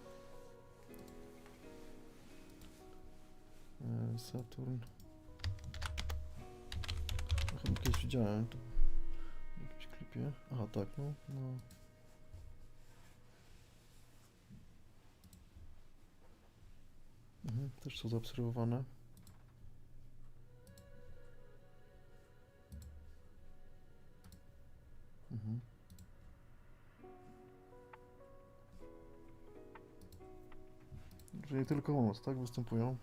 Saturn. Chyba kiedyś widziałem to w jakimś klipie. Aha, tak, no. Też są zaobserwowane. Czyli tylko u nas, tak? Występują.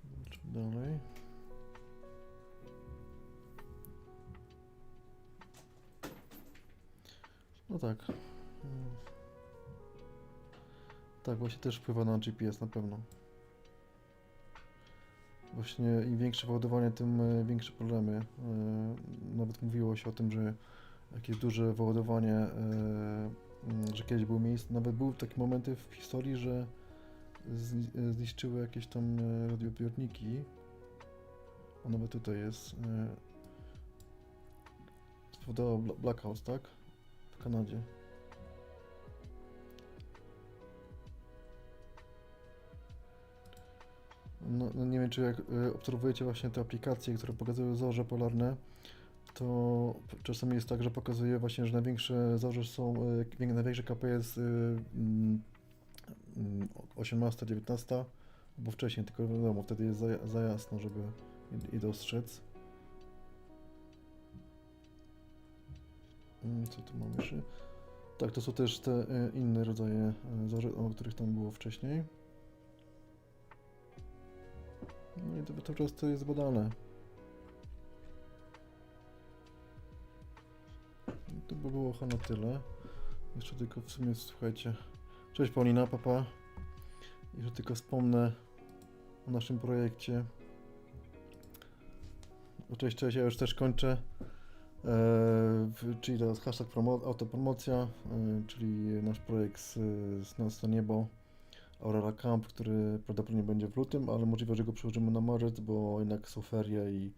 Zobaczmy dalej. No tak. Tak, właśnie też wpływa na GPS na pewno. Właśnie im większe wyładowanie, tym większe problemy. Nawet mówiło się o tym, że jak jest duże wyładowanie że kiedyś było miejsce, nawet były takie momenty w historii, że zniszczyły jakieś tam radioodbiorniki. A nawet tutaj jest. Spowodowało blackout, tak? W Kanadzie. No nie wiem, czy jak obserwujecie właśnie te aplikacje, które pokazują zorze polarne, to czasami jest tak, że pokazuje właśnie, że największe zorze są, największe KP jest 18, 19, albo wcześniej, tylko wiadomo, wtedy jest za jasno, żeby i dostrzec. Co tu mamy jeszcze? Tak, to są też te inne rodzaje zorzy, o których tam było wcześniej. No i to cały czas to jest badane. To by było chyba na tyle. Jeszcze tylko w sumie, słuchajcie. Cześć Paulina, papa. Jeszcze tylko wspomnę o naszym projekcie. Cześć, cześć, ja już też kończę. Czyli teraz hashtag autopromocja, czyli nasz projekt z Nas to Niebo, Aurora Camp, który prawdopodobnie będzie w lutym, ale możliwe, że go przełożymy na marzec, bo jednak są ferie i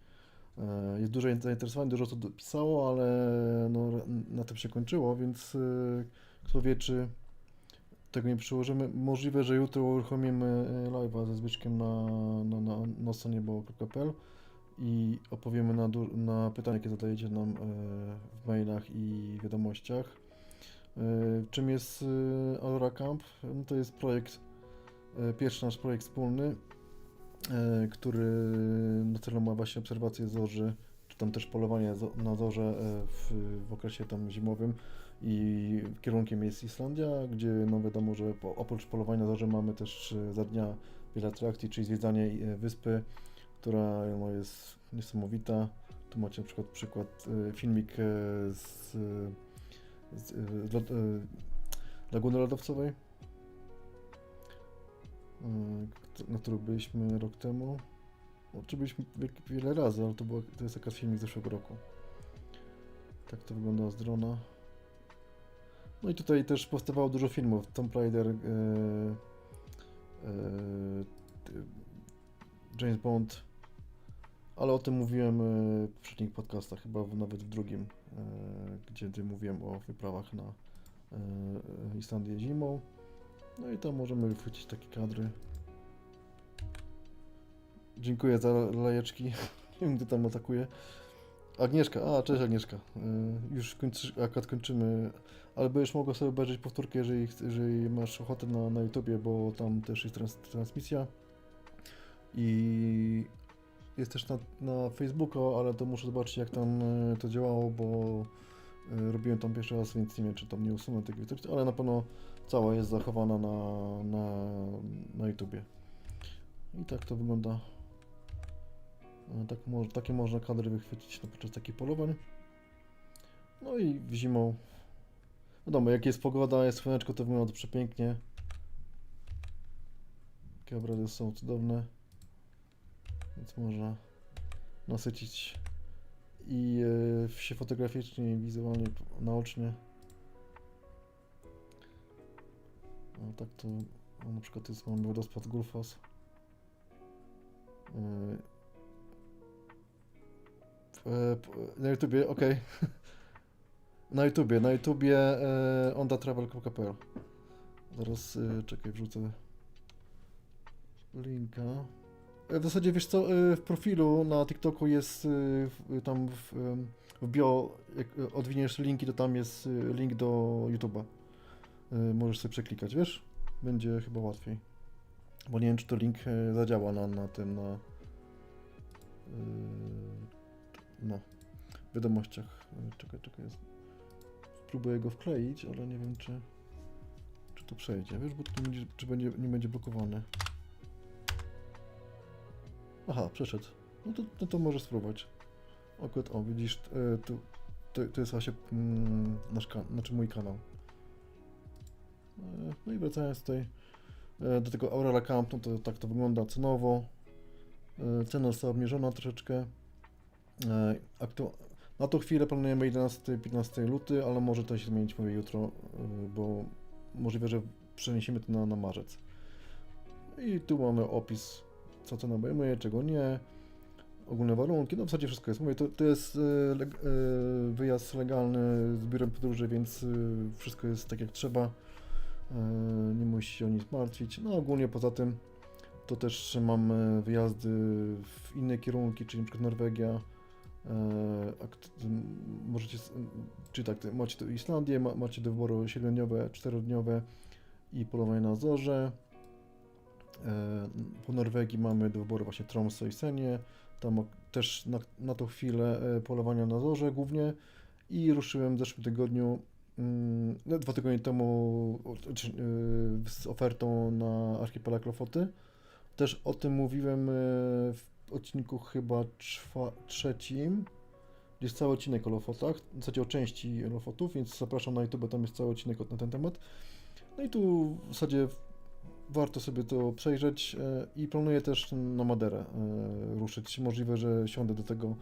jest dużo zainteresowań, dużo osób pisało, ale no, na tym się kończyło, więc kto wie, czy tego nie przełożymy. Możliwe, że jutro uruchomimy live'a ze Zbyszkiem na noctoniebo.pl i opowiemy na pytania, jakie zadajecie nam w mailach i wiadomościach. Czym jest Aurora Camp? No to jest projekt, pierwszy nasz projekt wspólny, który na celu ma właśnie obserwację zorzy, czy tam też polowanie na zorze w okresie tam zimowym i kierunkiem jest Islandia, gdzie no wiadomo, że oprócz polowania na zorze mamy też za dnia wiele atrakcji, czyli zwiedzanie wyspy, która no, jest niesamowita. Tu macie na przykład filmik z Laguny Lodowcowej, na którą byliśmy rok temu. Czy byliśmy wiele razy, ale to jest taki filmik z zeszłego roku. Tak to wygląda z drona. No i tutaj też powstawało dużo filmów. Tomb Raider, James Bond, ale o tym mówiłem w poprzednich podcastach, chyba nawet w drugim, gdzie mówiłem o wyprawach na Islandię zimą. No i tam możemy wychwycić takie kadry. Dziękuję za lajeczki. Nie wiem, kto tam atakuje. Agnieszka, cześć Agnieszka. Już akurat kończymy, ale będziesz mogła sobie obejrzeć powtórkę, jeżeli masz ochotę na YouTubie, bo tam też jest transmisja. I jest też na Facebooku, ale to muszę zobaczyć, jak tam to działało, bo robiłem tam pierwszy raz, więc nie wiem, czy tam nie usunę tego, ale na pewno cała jest zachowana na YouTubie. I tak to wygląda. Takie można kadry wychwycić podczas takich polowań. No i zimą. Wiadomo, jak jest pogoda, jest słoneczko, to wygląda to przepięknie. Takie obrazy są cudowne. Więc można nasycić i się fotograficznie i wizualnie, naocznie. No, tak to na przykład mamy wodospad Gulfos. Na YouTubie, ok. Na YouTubie ondatravel.pl. Zaraz czekaj, wrzucę linka. W zasadzie wiesz co, w profilu na TikToku jest tam w bio, jak odwiniesz linki, to tam jest link do YouTube'a. Możesz sobie przeklikać, wiesz? Będzie chyba łatwiej. Bo nie wiem, czy to link zadziała na tym, na wiadomościach. Czekaj, spróbuję go wkleić, ale nie wiem, czy to przejdzie, wiesz, bo to czy nie będzie blokowany. Aha, przeszedł. No to możesz spróbować. Akurat, widzisz, to jest właśnie mój kanał. No i wracając tutaj do tego Aurora Camp, no to tak to wygląda cenowo. Cena została obniżona troszeczkę. Na tą chwilę planujemy 11-15 luty, ale może to się zmienić mówię jutro, bo możliwe, że przeniesiemy to na marzec. I tu mamy opis, co nabajemy, czego nie, ogólne warunki, no w zasadzie wszystko jest. Mówię, to jest wyjazd legalny z biurem podróży, więc wszystko jest tak jak trzeba. Nie musi się o nic martwić. No ogólnie poza tym to też mam wyjazdy w inne kierunki, czyli np. Norwegia. Możecie czytać, macie tu Islandię, macie do wyboru 7-dniowe, 4-dniowe i polowanie na zorze. Po Norwegii mamy do wyboru właśnie Tromsø i Senję. Tam też na tą chwilę polowania na zorze głównie. I ruszyłem w zeszłym tygodniu, 2 tygodnie temu z ofertą na archipelag Lofoty. Też o tym mówiłem w odcinku chyba trzecim, gdzie jest cały odcinek o Lofotach, w zasadzie o części Lofotów, więc zapraszam na YouTube, tam jest cały odcinek na ten temat. No i tu w zasadzie warto sobie to przejrzeć i planuję też na Maderę ruszyć. Możliwe, że siądę do tego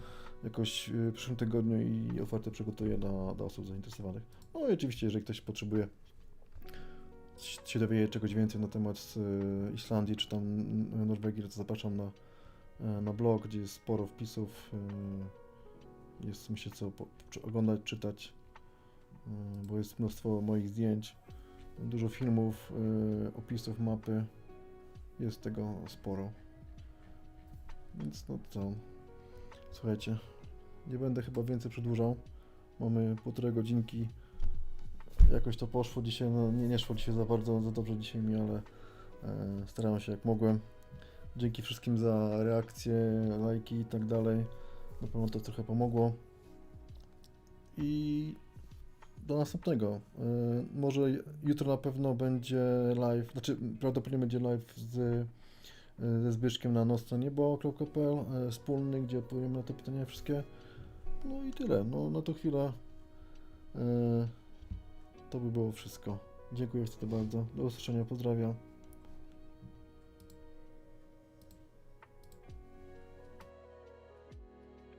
jakoś w przyszłym tygodniu i ofertę przygotuję dla osób zainteresowanych. No i oczywiście, jeżeli ktoś potrzebuje się dowiedzieć czegoś więcej na temat Islandii czy tam Norwegii, to zapraszam na blog, gdzie jest sporo wpisów. Jest myślę co oglądać, czytać, bo jest mnóstwo moich zdjęć, dużo filmów, opisów, mapy. Jest tego sporo. Więc no to słuchajcie, nie będę chyba więcej przedłużał. Mamy 1,5 godzinki. Jakoś to poszło dzisiaj, no nie szło dzisiaj za dobrze dzisiaj mi, ale starałem się jak mogłem. Dzięki wszystkim za reakcje, lajki i tak dalej. Na pewno to trochę pomogło. I do następnego. Może jutro na pewno będzie live, znaczy prawdopodobnie będzie live ze Zbyszkiem na noctoniebo.pl wspólny, gdzie odpowiem na te pytania wszystkie. No i tyle. No na tą chwilę to by było wszystko. Dziękuję bardzo. Do usłyszenia. Pozdrawiam.